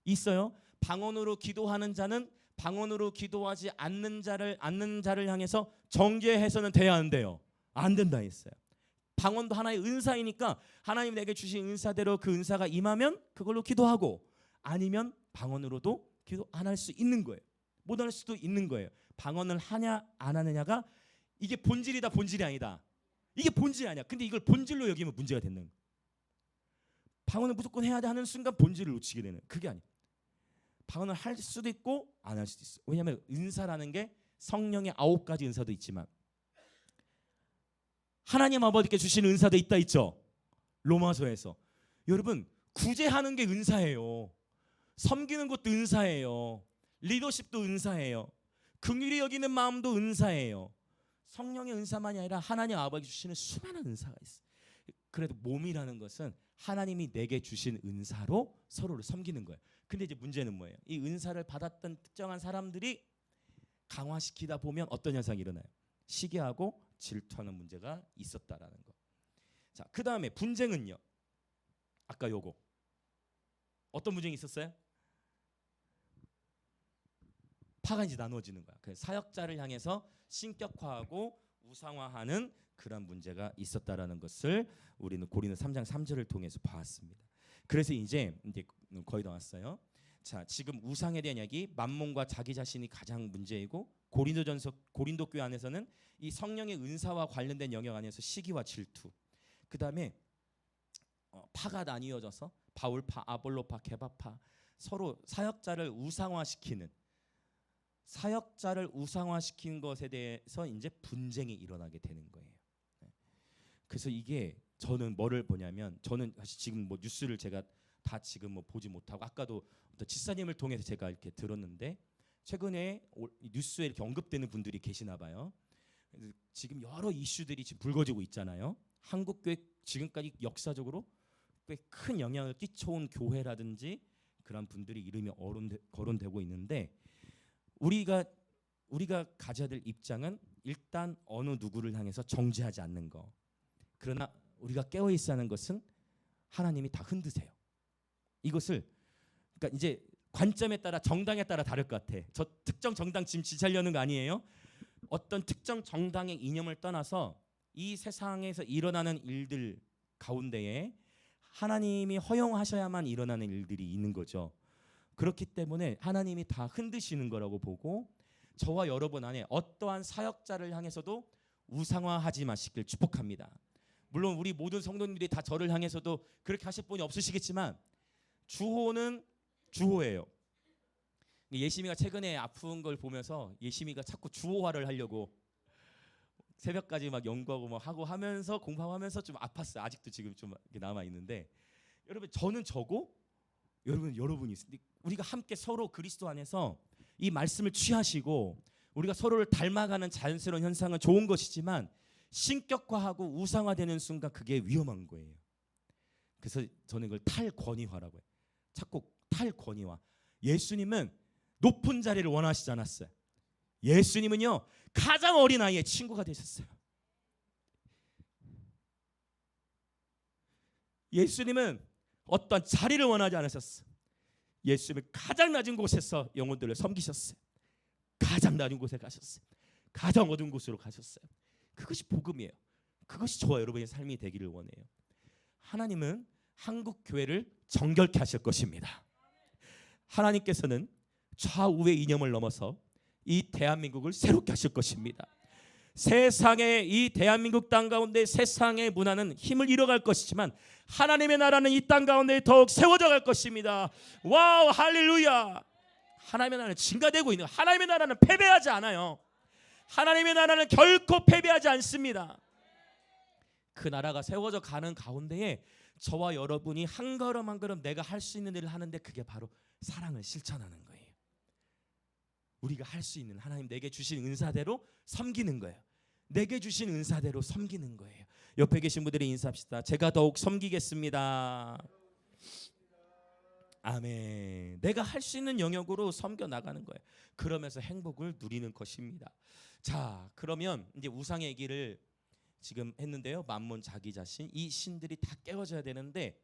있어요. 방언으로 기도하는 자는 방언으로 기도하지 않는 자를 향해서 정죄해서는 돼야 한대요. 안 된다 했어요. 방언도 하나의 은사이니까 하나님 내게 주신 은사대로 그 은사가 임하면 그걸로 기도하고 아니면 방언으로도 기도 안 할 수 있는 거예요. 못 할 수도 있는 거예요. 방언을 하냐 안 하느냐가 이게 본질이다 본질이 아니다. 이게 본질이 아니야. 근데 이걸 본질로 여기면 문제가 되는 거예요. 방언을 무조건 해야 돼 하는 순간 본질을 놓치게 되는 그게 아니에요. 방언을 할 수도 있고 안 할 수도 있어요. 왜냐하면 은사라는 게 성령의 9가지 은사도 있지만 하나님 아버지께 주신 은사도 있다 있죠. 로마서에서 여러분 구제하는 게 은사예요. 섬기는 것도 은사예요. 리더십도 은사예요. 긍휼히 여기는 마음도 은사예요. 성령의 은사만이 아니라 하나님 아버지 주시는 수많은 은사가 있어요. 그래도 몸이라는 것은 하나님이 내게 주신 은사로 서로를 섬기는 거예요. 근데 이제 문제는 뭐예요? 이 은사를 받았던 특정한 사람들이 강화시키다 보면 어떤 현상이 일어나요? 시기하고 질투하는 문제가 있었다라는 거. 자, 그 다음에 분쟁은요. 아까 요거 어떤 분쟁이 있었어요? 파가 이제 나누어지는 거야. 그 사역자를 향해서 신격화하고 우상화하는 그런 문제가 있었다라는 것을 우리는 고린도 3장 3절을 통해서 봤습니다. 그래서 이제 거의 다 왔어요. 자, 지금 우상에 대한 이야기, 만몬과 자기 자신이 가장 문제이고 고린도 교회 안에서는 이 성령의 은사와 관련된 영역 안에서 시기와 질투, 그 다음에 파가 나뉘어져서 바울파, 아볼로파, 게바파, 서로 사역자를 우상화시키는 것에 대해서 이제 분쟁이 일어나게 되는 거예요. 그래서 이게 저는 뭐를 보냐면, 저는 사실 지금 뭐 뉴스를 제가 다 지금 뭐 보지 못하고, 아까도 지사님을 통해서 제가 이렇게 들었는데 최근에 뉴스에 이렇게 언급되는 분들이 계시나 봐요. 지금 여러 이슈들이 지금 불거지고 있잖아요. 한국 교회 지금까지 역사적으로 꽤 큰 영향을 끼쳐온 교회라든지 그런 분들이 이름이 거론되고 있는데, 우리가 가져야 될 입장은 일단 어느 누구를 향해서 정죄하지 않는 거. 그러나 우리가 깨어 있어야 하는 것은 하나님이 다 흔드세요. 이것을 그러니까 이제 관점에 따라, 정당에 따라 다를 것 같아. 저 특정 정당 지금 지지하려는 거 아니에요? 어떤 특정 정당의 이념을 떠나서 이 세상에서 일어나는 일들 가운데에 하나님이 허용하셔야만 일어나는 일들이 있는 거죠. 그렇기 때문에 하나님이 다 흔드시는 거라고 보고, 저와 여러분 안에 어떠한 사역자를 향해서도 우상화하지 마시길 축복합니다. 물론 우리 모든 성도님들이 다 저를 향해서도 그렇게 하실 분이 없으시겠지만, 주호는 주호예요. 예심이가 최근에 아픈 걸 보면서 예심이가 자꾸 주호화를 하려고 새벽까지 막 연구하고 막 하고 하면서 공부하면서 좀 아팠어요. 아직도 지금 좀 남아 있는데, 여러분 저는 저고 여러분이 있습니다. 우리가 함께 서로 그리스도 안에서 이 말씀을 취하시고 우리가 서로를 닮아가는 자연스러운 현상은 좋은 것이지만, 신격화하고 우상화되는 순간 그게 위험한 거예요. 그래서 저는 이걸 탈권위화라고 해요. 자꾸 탈권위화. 예수님은 높은 자리를 원하시지 않았어요. 예수님은요, 가장 어린 아이의 친구가 되셨어요. 예수님은 어떤 자리를 원하지 않으셨어요. 예수님은 가장 낮은 곳에서 영혼들을 섬기셨어요. 가장 낮은 곳에 가셨어요. 가장 어두운 곳으로 가셨어요. 그것이 복음이에요. 그것이 저와 여러분의 삶이 되기를 원해요. 하나님은 한국 교회를 정결케 하실 것입니다. 하나님께서는 좌우의 이념을 넘어서 이 대한민국을 새롭게 하실 것입니다. 세상의 이 대한민국 땅 가운데 세상의 문화는 힘을 잃어갈 것이지만, 하나님의 나라는 이 땅 가운데 더욱 세워져 갈 것입니다. 와우, 할렐루야. 하나님의 나라는 증가되고 있는, 하나님의 나라는 패배하지 않아요. 하나님의 나라는 결코 패배하지 않습니다. 그 나라가 세워져 가는 가운데에 저와 여러분이 한 걸음 한 걸음 내가 할 수 있는 일을 하는데, 그게 바로 사랑을 실천하는 거예요. 우리가 할 수 있는, 하나님 내게 주신 은사대로 섬기는 거예요. 내게 주신 은사대로 섬기는 거예요. 옆에 계신 분들이 인사합시다. 제가 더욱 섬기겠습니다. 아멘. 내가 할 수 있는 영역으로 섬겨 나가는 거예요. 그러면서 행복을 누리는 것입니다. 자, 그러면 이제 우상의 얘기를 지금 했는데요. 만몬, 자기 자신, 이 신들이 다 깨워져야 되는데,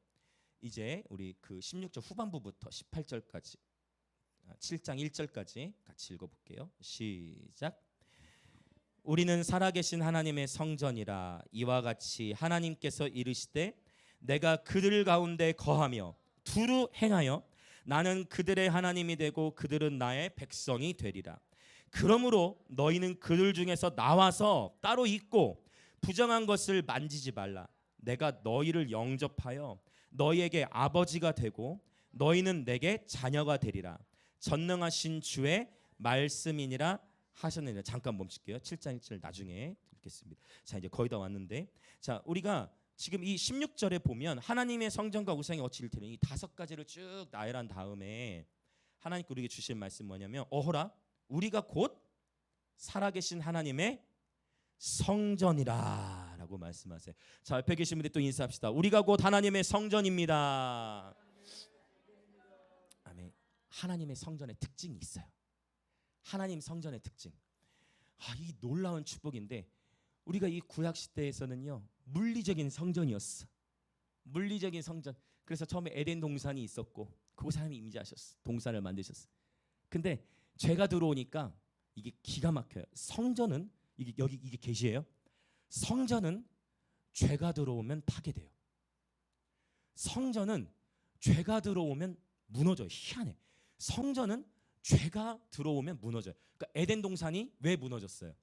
이제 우리 그 16절 후반부부터 18절까지 7장 1절까지 같이 읽어볼게요. 시작. 우리는 살아계신 하나님의 성전이라. 이와 같이 하나님께서 이르시되 내가 그들 가운데 거하며 두루 행하여 나는 그들의 하나님이 되고 그들은 나의 백성이 되리라. 그러므로 너희는 그들 중에서 나와서 따로 있고 부정한 것을 만지지 말라. 내가 너희를 영접하여 너희에게 아버지가 되고 너희는 내게 자녀가 되리라. 전능하신 주의 말씀이니라 하셨느니라. 잠깐 멈출게요. 7장 1절 나중에 읽겠습니다. 자, 이제 거의 다 왔는데, 자, 우리가 지금 이 16절에 보면 하나님의 성전과 우상의 어찌 일테는 이 5가지를 쭉 나열한 다음에 하나님께 우리에게 주신 말씀 뭐냐면, 어허라 우리가 곧 살아계신 하나님의 성전이라 라고 라고 말씀하세요. 자, 옆에 계신 분들 또 인사합시다. 우리가 곧 하나님의 성전입니다. 아멘. 하나님의 성전의 특징이 있어요. 하나님 성전의 특징. 이 놀라운 축복인데, 우리가 이 구약 시대에서는요 물리적인 성전이었어. 물리적인 성전. 그래서 처음에 에덴 동산이 있었고 그곳에 하나님이 임재하셨어. 동산을 만드셨어. 근데 죄가 들어오니까 이게 기가 막혀요. 성전은 이게 계시예요. 성전은 죄가 들어오면 파괴돼요. 성전은 죄가 들어오면 무너져요. 희한해. 성전은 죄가 들어오면 무너져요. 그러니까 에덴 동산이 왜 무너졌어요?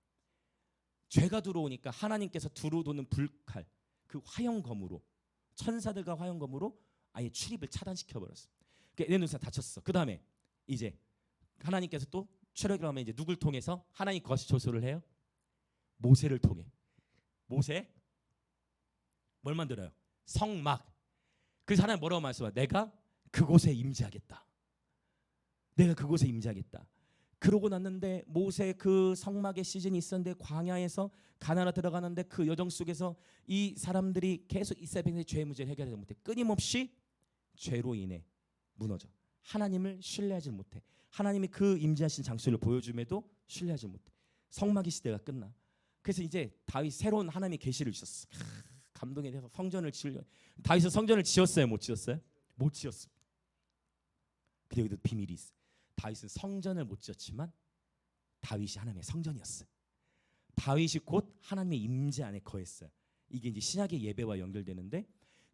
죄가 들어오니까 하나님께서 두루 도는 불칼, 그 화형검으로, 천사들과 화형검으로 아예 출입을 차단시켜 버렸어. 그러니까 에덴 동산 닫혔어. 그 다음에 이제 하나님께서 또 출애굽을 하면 이제 누굴 통해서 하나님 거시 조소를 해요? 모세를 통해. 모세 뭘 만들어요? 성막. 그래서 하나님 뭐라고 말씀해요? 내가 그곳에 임재하겠다. 내가 그곳에 임재하겠다. 그러고 났는데 모세 그 성막의 시즌이 있었는데 광야에서 가나안으로 들어가는데 그 여정 속에서 이 사람들이 계속 이스라엘 백성의 죄의 문제를 해결하지 못해. 끊임없이 죄로 인해 무너져. 하나님을 신뢰하지 못해. 하나님이 그 임재하신 장소를 보여줌에도 신뢰하지 못해. 성막의 시대가 끝나. 그래서 이제 다윗 새로운 하나님의 계시를 주셨어. 감동에 대해서 성전을 지으려. 다윗은 성전을 지었어요, 못 지었어요? 못 지었습니다. 근데 여기도 비밀이 있어. 다윗은 성전을 못 지었지만 다윗이 하나님의 성전이었어요. 다윗이 곧 하나님의 임재 안에 거했어요. 이게 이제 신약의 예배와 연결되는데,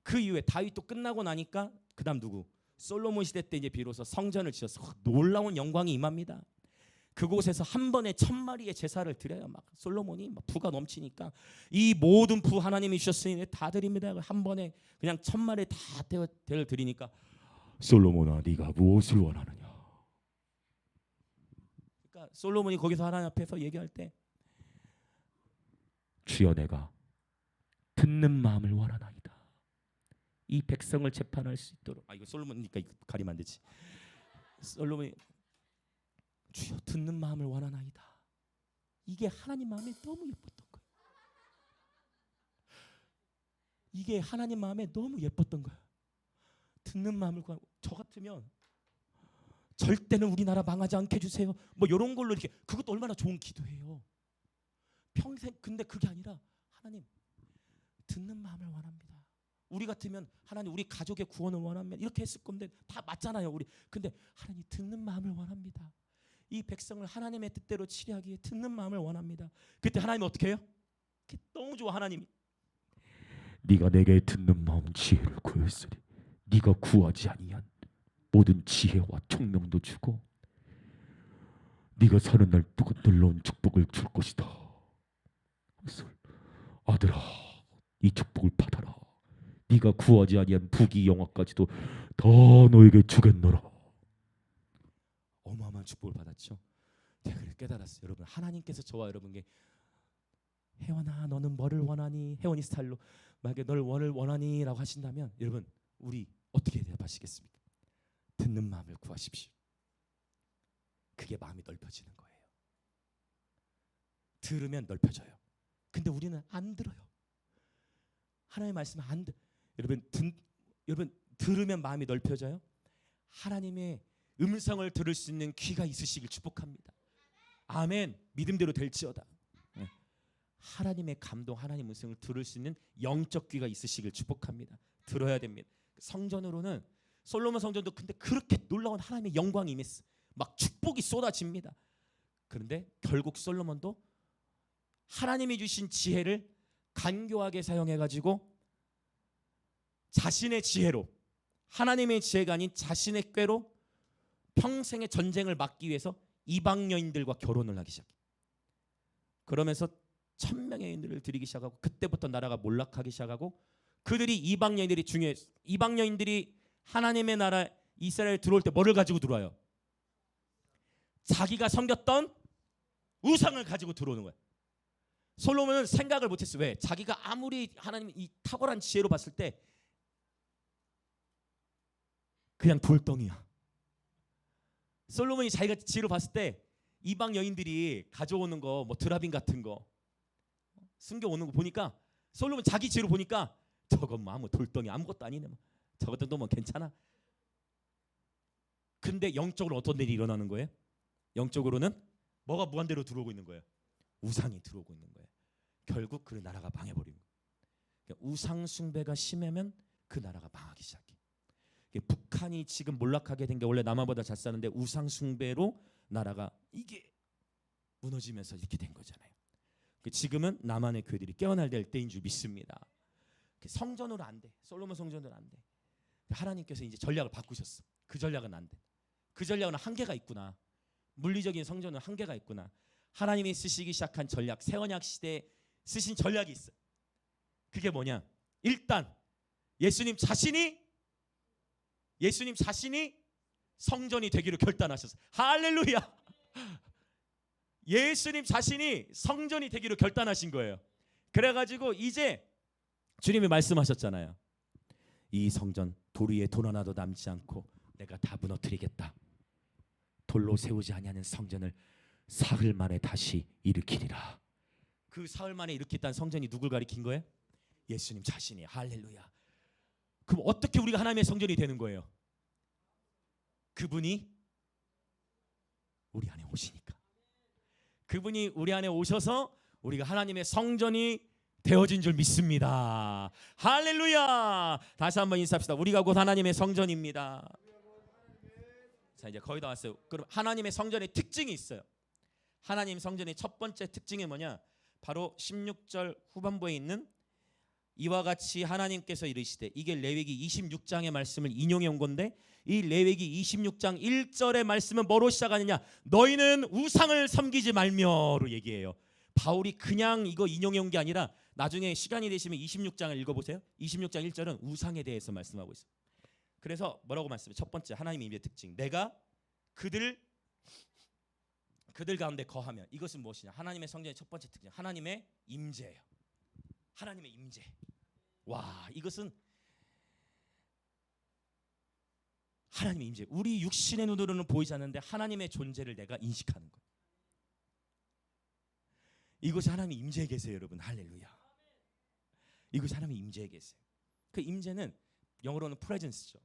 그 이후에 다윗도 끝나고 나니까 그다음 누구? 솔로몬 시대 때 이제 비로소 성전을 지어서 놀라운 영광이 임합니다. 그곳에서 한 번에 1000마리의 제사를 드려요. 막 솔로몬이 막 부가 넘치니까 이 모든 부 하나님이 주셨으니 다 드립니다. 한 번에 그냥 1000마리 다 드리니까 솔로몬아 네가 무엇을 원하느냐. 그러니까 솔로몬이 거기서 하나님 앞에서 얘기할 때 주여 내가 듣는 마음을 원하나이다. 이 백성을 재판할 수 있도록. 이거 솔로몬이니까 가리면 안 되지. 솔로몬이 주여 듣는 마음을 원하나이다. 이게 하나님 마음에 너무 예뻤던 거예요. 이게 하나님 마음에 너무 예뻤던 거예요. 듣는 마음을 구하고. 저 같으면 절대는 우리나라 망하지 않게 해주세요. 뭐 이런 걸로 이렇게. 그것도 얼마나 좋은 기도예요. 평생. 근데 그게 아니라 하나님 듣는 마음을 원합니다. 우리 같으면 하나님 우리 가족의 구원을 원하면 이렇게 했을 건데 다 맞잖아요 우리. 근데 하나님 듣는 마음을 원합니다. 이 백성을 하나님의 뜻대로 치리하기 위해 듣는 마음을 원합니다. 그때 하나님이 어떻게 해요? 너무 좋아. 하나님이 네가 내게 듣는 마음 지혜를 구했으니 네가 구하지 아니한 모든 지혜와 총명도 주고 네가 사는 날 놀라운 축복을 줄 것이다. 아들아 이 축복을 받아라. 네가 구하지 아니한 부귀 영화까지도 다 너에게 주겠노라. 어마어마한 축복을 받았죠. 제가 깨달았어요. 여러분 하나님께서 저와 여러분께 혜원아 너는 뭐를 원하니? 혜원이 스타일로 만약에 널 원하니? 라고 하신다면 여러분 우리 어떻게 대답하시겠습니까? 듣는 마음을 구하십시오. 그게 마음이 넓혀지는 거예요. 들으면 넓혀져요. 근데 우리는 안 들어요. 하나님의 말씀을 안 듣. 여러분 들으면 마음이 넓혀져요. 하나님의 음성을 들을 수 있는 귀가 있으시길 축복합니다. 아멘. 믿음대로 될지어다. 하나님의 감동, 하나님의 음성을 들을 수 있는 영적 귀가 있으시길 축복합니다. 들어야 됩니다. 성전으로는 솔로몬 성전도 근데 그렇게 놀라운 하나님의 영광이 임했어. 막 축복이 쏟아집니다. 그런데 결국 솔로몬도 하나님이 주신 지혜를 간교하게 사용해가지고 자신의 지혜로, 하나님의 지혜가 아닌 자신의 꾀로 평생의 전쟁을 막기 위해서 이방 여인들과 결혼을 하기 시작해. 그러면서 1000명의 여인들을 들이기 시작하고 그때부터 나라가 몰락하기 시작하고 그들이 이방 여인들이 중요했어. 이방 여인들이 하나님의 나라 이스라엘 들어올 때 뭐를 가지고 들어와요? 자기가 섬겼던 우상을 가지고 들어오는 거야. 솔로몬은 생각을 못했어. 왜? 자기가 아무리 하나님 이 탁월한 지혜로 봤을 때 그냥 돌덩이야. 솔로몬이 자기가 지혜로 봤을 때 이방 여인들이 가져오는 거 뭐 드라빈 같은 거 숨겨오는 거 보니까 솔로몬 자기 지혜로 보니까 저건 뭐 아무 돌덩이 아무것도 아니네. 뭐. 저것도 뭐 괜찮아. 근데 영적으로 어떤 일이 일어나는 거예요? 영적으로는 뭐가 무한대로 들어오고 있는 거예요? 우상이 들어오고 있는 거예요. 결국 그 나라가 망해버리는 거예요. 그러니까 우상 숭배가 심하면 그 나라가 망하기 시작해. 북한이 지금 몰락하게 된 게 원래 남한보다 잘 사는데 우상 숭배로 나라가 이게 무너지면서 이렇게 된 거잖아요. 지금은 남한의 교회들이 깨어날 때인 줄 믿습니다. 성전으로 안 돼. 솔로몬 성전으로 안 돼. 하나님께서 이제 전략을 바꾸셨어. 그 전략은 안 돼. 그 전략은 한계가 있구나. 물리적인 성전은 한계가 있구나. 하나님이 쓰시기 시작한 전략, 새 언약 시대에 쓰신 전략이 있어. 그게 뭐냐? 일단 예수님 자신이 성전이 되기로 결단하셨어요. 할렐루야. 예수님 자신이 성전이 되기로 결단하신 거예요. 그래가지고 이제 주님이 말씀하셨잖아요. 이 성전 돌 위에 돌 하나도 남지 않고 내가 다 무너뜨리겠다. 돌로 세우지 아니하는 성전을 사흘 만에 다시 일으키리라. 그 사흘 만에 일으켰다는 성전이 누굴 가리킨 거예요? 예수님 자신이. 할렐루야. 그럼 어떻게 우리가 하나님의 성전이 되는 거예요? 그분이 우리 안에 오시니까. 그분이 우리 안에 오셔서 우리가 하나님의 성전이 되어진 줄 믿습니다. 할렐루야. 다시 한번 인사합시다. 우리가 곧 하나님의 성전입니다. 자, 이제 거의 다 왔어요. 그럼 하나님의 성전의 특징이 있어요. 하나님 성전의 첫 번째 특징이 뭐냐? 바로 16절 후반부에 있는 이와 같이 하나님께서 이르시되, 이게 레위기 26장의 말씀을 인용해 온 건데, 이 레위기 26장 1절의 말씀은 뭐로 시작하느냐? 너희는 우상을 섬기지 말며로 얘기해요. 바울이 그냥 이거 인용해 온 게 아니라 나중에 시간이 되시면 26장을 읽어보세요. 26장 1절은 우상에 대해서 말씀하고 있어요. 그래서 뭐라고 말씀해요? 첫 번째 하나님의 임재 특징, 내가 그들 가운데 거하면. 이것은 무엇이냐? 하나님의 성전의 첫 번째 특징, 하나님의 임재예요. 하나님의 임재. 와, 이것은 하나님의 임재. 우리 육신의 눈으로는 보이지 않는데 하나님의 존재를 내가 인식하는 것. 이것이 하나님의 임재에 계세요, 여러분. 할렐루야. 이것이 하나님의 임재에 계세요. 그 임재는 영어로는 presence죠.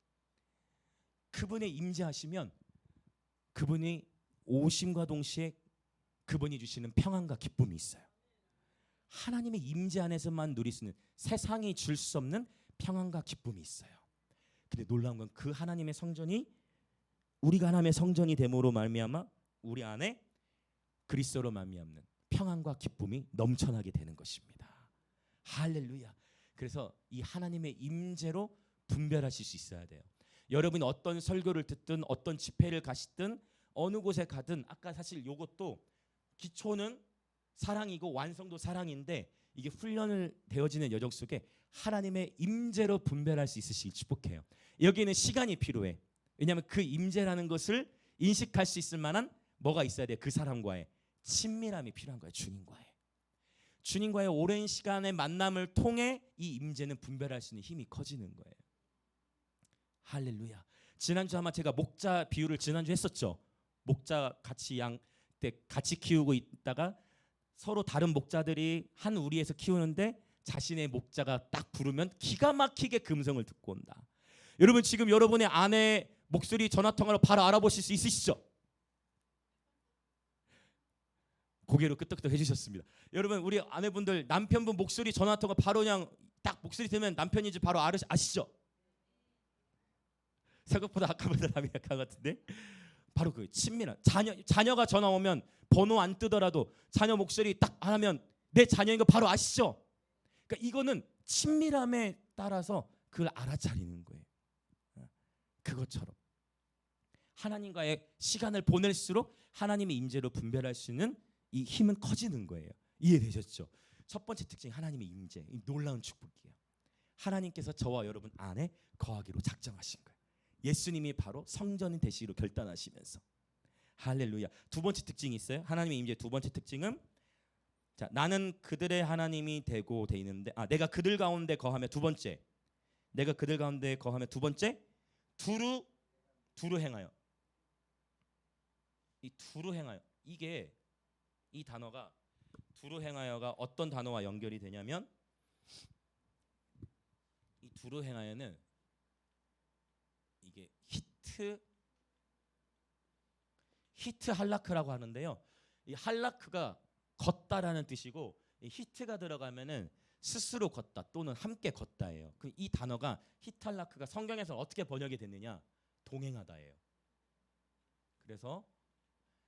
그분의 임재하시면 그분이 오심과 동시에 그분이 주시는 평안과 기쁨이 있어요. 하나님의 임재 안에서만 누릴 수 있는, 세상이 줄 수 없는 평안과 기쁨이 있어요. 근데 놀라운 건 그 하나님의 성전이 우리가 하나님의 성전이 됨으로 말미암아 우리 안에 그리스도로 말미암는 평안과 기쁨이 넘쳐나게 되는 것입니다. 할렐루야. 그래서 이 하나님의 임재로 분별하실 수 있어야 돼요. 여러분이 어떤 설교를 듣든 어떤 집회를 가시든 어느 곳에 가든, 아까 사실 이것도 기초는 사랑이고 완성도 사랑인데, 이게 훈련을 되어지는 여정 속에 하나님의 임재로 분별할 수 있으시길 축복해요. 여기는 시간이 필요해. 왜냐하면 그 임재라는 것을 인식할 수 있을 만한 뭐가 있어야 돼. 그 사람과의 친밀함이 필요한 거예요. 주님과의 오랜 시간의 만남을 통해 이 임재는 분별할 수 있는 힘이 커지는 거예요. 할렐루야. 지난주 아마 제가 목자 비유를 지난주 했었죠. 목자 같이 키우고 있다가 서로 다른 목자들이 한 우리에서 키우는데 자신의 목자가 딱 부르면 기가 막히게 그 음성을 듣고 온다. 여러분, 지금 여러분의 아내 목소리 전화통화로 바로 알아보실 수 있으시죠? 고개로 끄덕끄덕 해주셨습니다. 여러분, 우리 아내분들 남편분 목소리 전화통화 바로 그냥 딱 목소리 들으면 남편인지 바로 아시죠? 생각보다 아까보다 남이 약한 것 같은데, 바로 그 친밀한 자녀가 전화 오면 번호 안 뜨더라도 자녀 목소리 딱 하면 내 자녀인 거 바로 아시죠? 그러니까 이거는 친밀함에 따라서 그걸 알아차리는 거예요. 그것처럼 하나님과의 시간을 보낼수록 하나님의 임재로 분별할 수 있는 이 힘은 커지는 거예요. 이해되셨죠? 첫 번째 특징, 하나님의 임재. 이 놀라운 축복이에요. 하나님께서 저와 여러분 안에 거하기로 작정하신 거예요. 예수님이 바로 성전이 되시기로 결단하시면서. 할렐루야. 두 번째 특징이 있어요. 하나님의 임재 두 번째 특징은, 자, 나는 그들의 하나님이 되고 돼 있는데, 내가 그들 가운데 거하며, 두 번째, 내가 그들 가운데 거하며, 두 번째, 두루 행하여. 이 두루 행하여, 이 단어가 두루 행하여가 어떤 단어와 연결이 되냐면, 이 두루 행하여는 이게 히트 할라크라고 하는데요. 이 할라크가 걷다라는 뜻이고 이 히트가 들어가면은 스스로 걷다 또는 함께 걷다예요. 이 단어가 히탈라크가 성경에서 어떻게 번역이 됐느냐? 동행하다예요. 그래서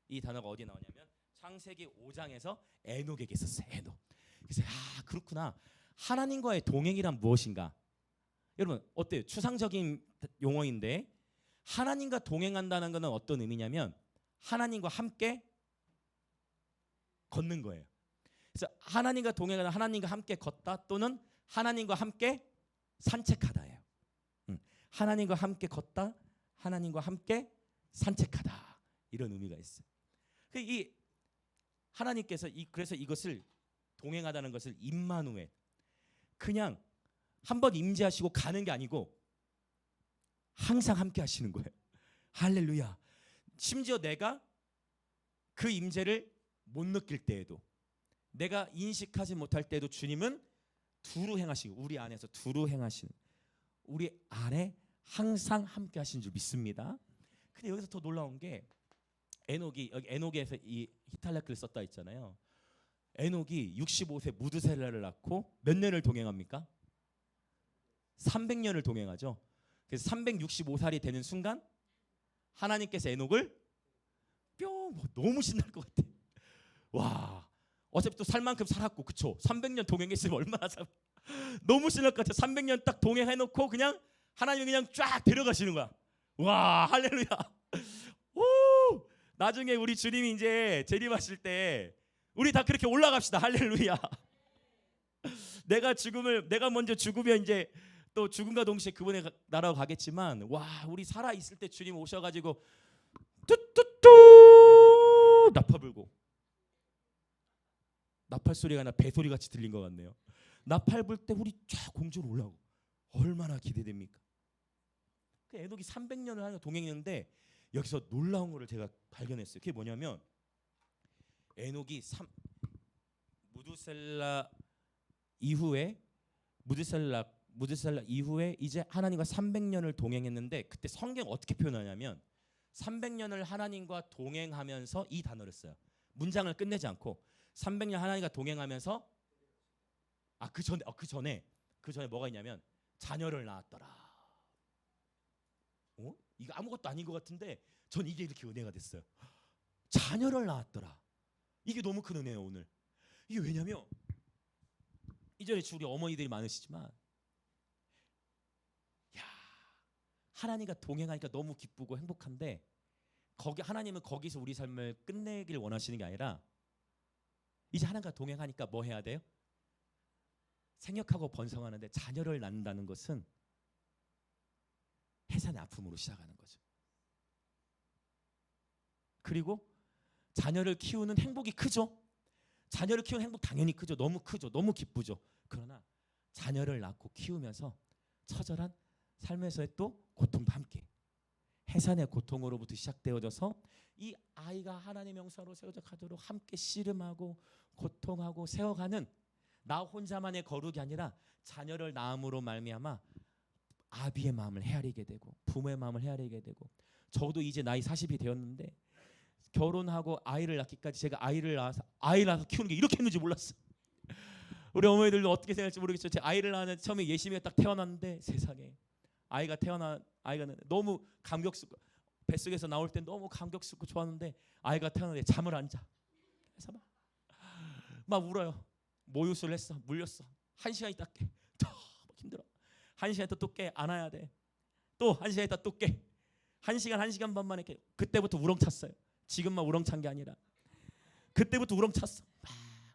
이 단어가 어디에 나오냐면 창세기 5장에서 에녹에게 있었어요. 에녹. 그래서 그렇구나. 하나님과의 동행이란 무엇인가? 여러분 어때요? 추상적인 용어인데 하나님과 동행한다는 것은 어떤 의미냐면 하나님과 함께 걷는 거예요. 그래서 하나님과 동행하는 하나님과 함께 걷다 또는 하나님과 함께 산책하다예요. 하나님과 함께 걷다, 하나님과 함께 산책하다 이런 의미가 있어요. 이 하나님께서 그래서 이것을 동행하다는 것을 임마누엘 그냥 한번 임재하시고 가는 게 아니고 항상 함께 하시는 거예요. 할렐루야. 심지어 내가 그 임재를 못 느낄 때에도 내가 인식하지 못할 때에도 주님은 두루 행하시고 우리 안에서 두루 행하시는 우리 안에 항상 함께 하시는 줄 믿습니다. 근데 여기서 더 놀라운 게 여기 에녹에서 이 히탈라크를 썼다 했잖아요. 에녹이 65세 무드셀라를 낳고 몇 년을 동행합니까? 300년을 동행하죠. 그래서 365살이 되는 순간 하나님께서 에녹을 너무 신날 것 같아. 와, 어차피 또 살 만큼 살았고, 그쵸? 300년 동행했으면 얼마나 너무 신날 것 같아. 300년 딱 동행해놓고 그냥 하나님이 그냥 쫙 데려가시는 거야. 와, 할렐루야. 오, 나중에 우리 주님이 이제 재림하실 때 우리 다 그렇게 올라갑시다. 할렐루야. 내가 먼저 죽으면 이제 또 죽음과 동시에 그분의 나라로 가겠지만 와, 우리 살아 있을 때 주님 오셔가지고 뚜뚜뚜 나팔 불고 나팔 소리가 나 배소리 같이 들린 것 같네요. 나팔 불 때 우리 쫙 공주로 올라오고 얼마나 기대됩니까? 그 에녹이 300년을 하는 동행했는데 여기서 놀라운 거를 제가 발견했어요. 그게 뭐냐면 에녹이 무드셀라 이후에 이제 하나님과 300년을 동행했는데 그때 성경 어떻게 표현하냐면 300년을 하나님과 동행하면서 이 단어를 써요. 문장을 끝내지 않고 300년 하나님과 동행하면서 그 전에 뭐가 있냐면 자녀를 낳았더라. 이거 아무것도 아닌 것 같은데 전 이게 이렇게 은혜가 됐어요. 자녀를 낳았더라. 이게 너무 큰 은혜예요 오늘. 이게 왜냐면 이전에 우리 어머니들이 많으시지만 하나님과 동행하니까 너무 기쁘고 행복한데 하나님은 거기서 우리 삶을 끝내길 원하시는 게 아니라 이제 하나님과 동행하니까 뭐 해야 돼요? 생육하고 번성하는데 자녀를 낳는다는 것은 해산의 아픔으로 시작하는 거죠. 그리고 자녀를 키우는 행복이 크죠. 자녀를 키우는 행복 당연히 크죠. 너무 크죠. 너무 기쁘죠. 그러나 자녀를 낳고 키우면서 처절한 삶에서의 또 고통도 함께 해산의 고통으로부터 시작되어져서 이 아이가 하나님의 형상으로 세워져 가도록 함께 씨름하고 고통하고 세워가는 나 혼자만의 거룩이 아니라 자녀를 낳음으로 말미암아 아비의 마음을 헤아리게 되고 부모의 마음을 헤아리게 되고 저도 이제 나이 40이 되었는데 결혼하고 아이를 낳기까지 제가 아이를 낳아서 키우는 게 이렇게 했는지 몰랐어. 우리 어머니들도 어떻게 생각할지 모르겠죠. 제 아이를 낳았는데 처음에 예심이가 딱 태어났는데 세상에 아이가 너무 감격스럽고 뱃속에서 나올 때 너무 감격스럽고 좋았는데 아이가 태어났는데 잠을 안 자. 그래서 막 울어요. 모유수를 했어. 물렸어. 1시간 있다 깨. 너무 힘들어. 1시간 있다 또 깨. 안아야 돼. 또 1시간 있다 또 깨. 1시간 반 만에 깨. 그때부터 우렁찼어요. 지금만 우렁찬 게 아니라 그때부터 우렁찼어.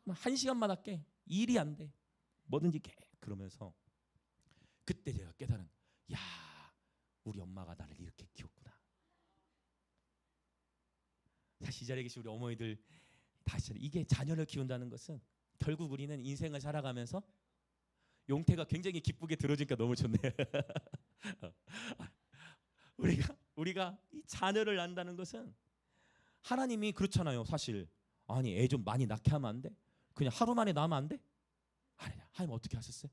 1시간마다 깨. 일이 안 돼. 뭐든지 깨. 그러면서 그때 제가 깨달은 우리 엄마가 나를 이렇게 키웠구나. 사실 이 자리에 계신 우리 어머니들 다시 이게 자녀를 키운다는 것은 결국 우리는 인생을 살아가면서 용태가 굉장히 기쁘게 들어주니까 너무 좋네요. 우리가 이 자녀를 낳는다는 것은 하나님이 그렇잖아요. 사실 아니 애 좀 많이 낳게 하면 안 돼? 그냥 하루 만에 낳으면 안 돼? 하나님 어떻게 하셨어요?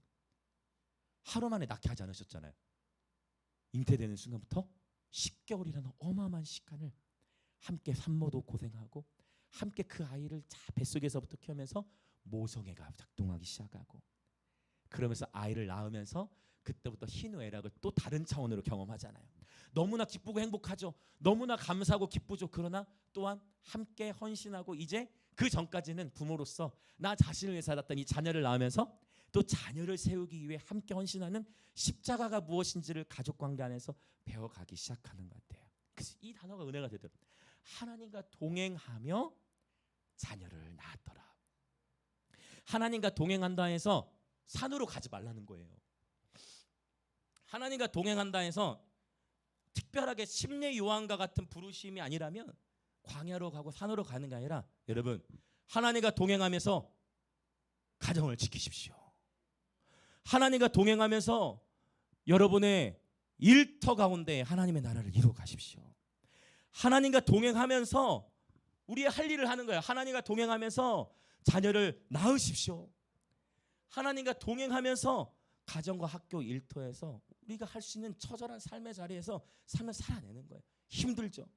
하루 만에 낳게 하지 않으셨잖아요. 잉태되는 순간부터 10개월이라는 어마어마한 시간을 함께 산모도 고생하고 함께 그 아이를 뱃속에서부터 키우면서 모성애가 작동하기 시작하고 그러면서 아이를 낳으면서 그때부터 희노애락을 또 다른 차원으로 경험하잖아요. 너무나 기쁘고 행복하죠. 너무나 감사하고 기쁘죠. 그러나 또한 함께 헌신하고 이제 그 전까지는 부모로서 나 자신을 위해 살았던 이 자녀를 낳으면서 또 자녀를 세우기 위해 함께 헌신하는 십자가가 무엇인지를 가족관계 안에서 배워가기 시작하는 것 같아요. 그래서 이 단어가 은혜가 되더라고요. 하나님과 동행하며 자녀를 낳았더라. 하나님과 동행한다 해서 산으로 가지 말라는 거예요. 하나님과 동행한다 해서 특별하게 심리 요한과 같은 부르심이 아니라면 광야로 가고 산으로 가는 게 아니라 여러분 하나님과 동행하면서 가정을 지키십시오. 하나님과 동행하면서 여러분의 일터 가운데 하나님의 나라를 이루어 가십시오. 하나님과 동행하면서 우리의 할 일을 하는 거예요. 하나님과 동행하면서 자녀를 낳으십시오. 하나님과 동행하면서 가정과 학교 일터에서 우리가 할 수 있는 처절한 삶의 자리에서 삶을 살아내는 거예요. 힘들죠.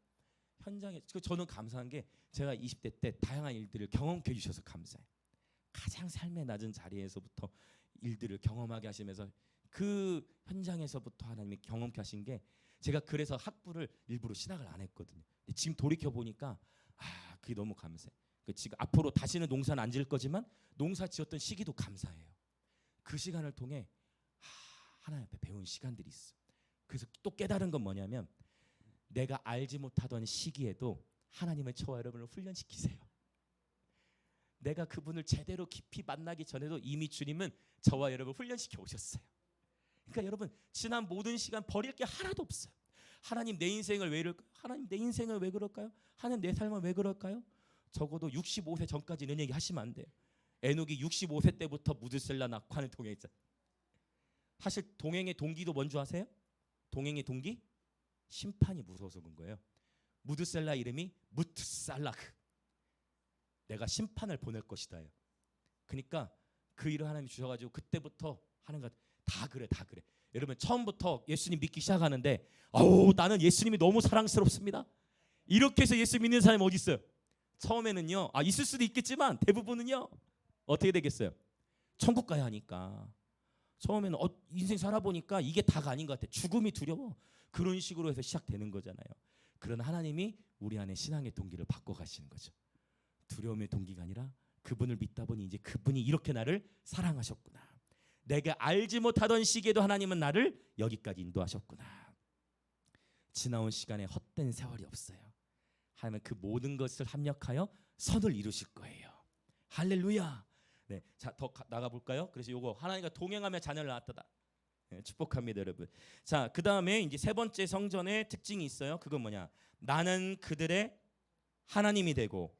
현장에 저는 감사한 게 제가 20대 때 다양한 일들을 경험해 주셔서 감사해요. 가장 삶의 낮은 자리에서부터 일들을 경험하게 하시면서 그 현장에서부터 하나님이 경험케 하신 게 제가 그래서 학부를 일부러 신학을 안 했거든요. 지금 돌이켜 보니까 그게 너무 감사해. 지금 앞으로 다시는 농사는 안 지을 거지만 농사 지었던 시기도 감사해요. 그 시간을 통해 하나님 앞에 배운 시간들이 있어. 그래서 또 깨달은 건 뭐냐면 내가 알지 못하던 시기에도 하나님의 저와 여러분을 훈련시키세요. 내가 그분을 제대로 깊이 만나기 전에도 이미 주님은 저와 여러분을 훈련시켜 오셨어요. 그러니까 여러분 지난 모든 시간 버릴 게 하나도 없어요. 하나님 내 인생을 왜 이럴까요? 하나님 내 인생을 왜 그럴까요? 하나님 내 삶을 왜 그럴까요? 적어도 65세 전까지는 얘기 하시면 안 돼요. 에녹이 65세 때부터 무드셀라 낙환을 통해했잖아요. 사실 동행의 동기도 뭔지 아세요? 동행의 동기? 심판이 무서워서 그런 거예요. 무드셀라 이름이 무트살라흐. 내가 심판을 보낼 것이다요. 그러니까 그 일을 하나님이 주셔가지고 그때부터 하는 것 다 그래. 여러분 처음부터 예수님 믿기 시작하는데 나는 예수님이 너무 사랑스럽습니다. 이렇게 해서 예수 믿는 사람이 어디 있어요? 처음에는요. 있을 수도 있겠지만 대부분은요. 어떻게 되겠어요? 천국 가야 하니까. 처음에는 인생 살아보니까 이게 다가 아닌 것 같아. 죽음이 두려워. 그런 식으로 해서 시작되는 거잖아요. 그러나 하나님이 우리 안에 신앙의 동기를 바꿔가시는 거죠. 두려움의 동기가 아니라 그분을 믿다 보니 이제 그분이 이렇게 나를 사랑하셨구나. 내가 알지 못하던 시기에도 하나님은 나를 여기까지 인도하셨구나. 지나온 시간에 헛된 세월이 없어요. 하나님은 그 모든 것을 합력하여 선을 이루실 거예요. 할렐루야. 네, 자, 더 나가 볼까요? 그래서 요거 하나님과 동행하며 자녀를 낳았다. 네, 축복합니다, 여러분. 자, 그다음에 이제 세 번째 성전의 특징이 있어요. 그건 뭐냐? 나는 그들의 하나님이 되고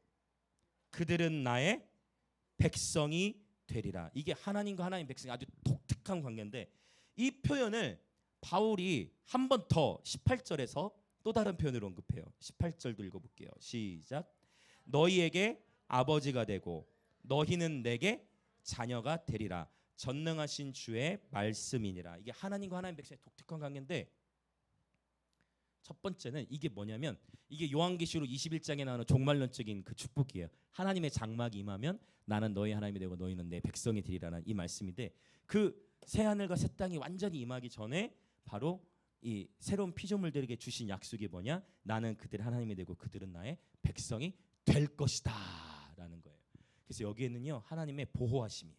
그들은 나의 백성이 되리라. 이게 하나님과 하나님 백성이 아주 독특한 관계인데 이 표현을 바울이 한 번 더 18절에서 또 다른 표현으로 언급해요. 18절도 읽어볼게요. 시작. 너희에게 아버지가 되고 너희는 내게 자녀가 되리라. 전능하신 주의 말씀이니라. 이게 하나님과 하나님 백성의 독특한 관계인데 첫 번째는 이게 뭐냐면 이게 요한계시록 21장에 나오는 종말론적인 그 축복이에요. 하나님의 장막이 임하면 나는 너희 하나님이 되고 너희는 내 백성이 되리라는 이 말씀인데 그 새하늘과 새 땅이 완전히 임하기 전에 바로 이 새로운 피조물들에게 주신 약속이 뭐냐? 나는 그들의 하나님이 되고 그들은 나의 백성이 될 것이다 라는 거예요. 그래서 여기에는요 하나님의 보호하심이에요.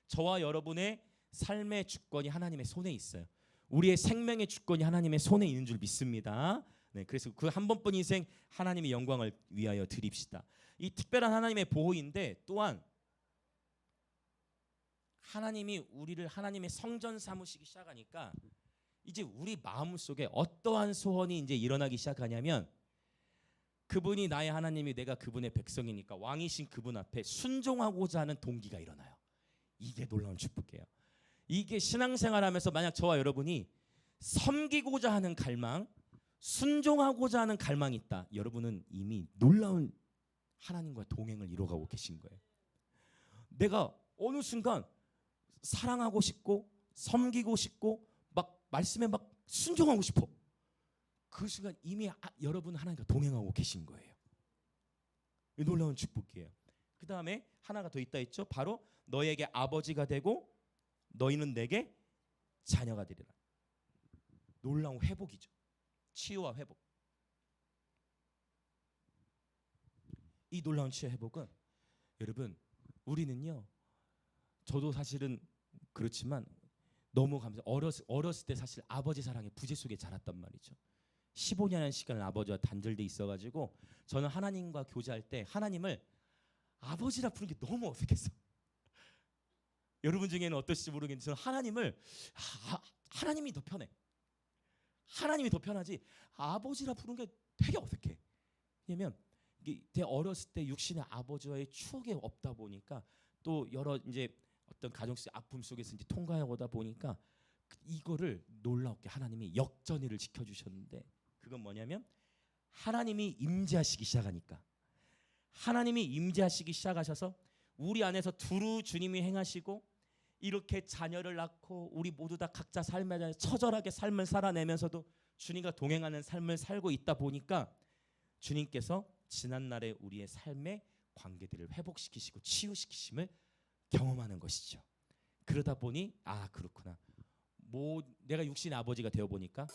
저와 여러분의 삶의 주권이 하나님의 손에 있어요. 우리의 생명의 주권이 하나님의 손에 있는 줄 믿습니다. 네, 그래서 그 한 번뿐 인생 하나님의 영광을 위하여 드립시다. 이 특별한 하나님의 보호인데 또한 하나님이 우리를 하나님의 성전 삼으시기 시작하니까 이제 우리 마음속에 어떠한 소원이 이제 일어나기 시작하냐면 그분이 나의 하나님이 내가 그분의 백성이니까 왕이신 그분 앞에 순종하고자 하는 동기가 일어나요. 이게 놀라운 축복이에요. 이게 신앙생활하면서 만약 저와 여러분이 섬기고자 하는 갈망, 순종하고자 하는 갈망이 있다. 여러분은 이미 놀라운 하나님과 동행을 이루어가고 계신 거예요. 내가 어느 순간 사랑하고 싶고 섬기고 싶고 막 말씀에 막 순종하고 싶어. 그 순간 이미 여러분 하나님과 동행하고 계신 거예요. 이 놀라운 축복이에요. 그 다음에 하나가 더 있다 했죠. 바로 너에게 아버지가 되고 너희는 내게 자녀가 되리라. 놀라운 회복이죠. 치유와 회복. 이 놀라운 치유 회복은 여러분 우리는요. 저도 사실은 그렇지만 너무 감사. 어렸을 때 사실 아버지 사랑의 부재 속에 자랐단 말이죠. 15년의 시간을 아버지와 단절돼 있어가지고 저는 하나님과 교제할 때 하나님을 아버지라 부르는 게 너무 어색했어. 여러분 중에는 어떨지 모르겠는데 저는 하나님을 하나님이 더 편해. 하나님이 더 편하지 아버지라 부르는 게 되게 어색해. 왜냐면 제 어렸을 때 육신의 아버지와의 추억이 없다 보니까 또 여러 이제 어떤 가정 속 아픔 속에서 이제 통과해 오다 보니까 이거를 놀랍게 하나님이 역전의를 지켜주셨는데 그건 뭐냐면 하나님이 임재하시기 시작하니까 하나님이 임재하시기 시작하셔서 우리 안에서 두루 주님이 행하시고 이렇게 자녀를 낳고 우리 모두 다 각자 삶에 대해 처절하게 삶을 살아내면서도 주님과 동행하는 삶을 살고 있다 보니까 주님께서 지난날의 우리의 삶의 관계들을 회복시키시고 치유시키심을 경험하는 것이죠. 그러다 보니 그렇구나. 내가 육신의 아버지가 되어 보니까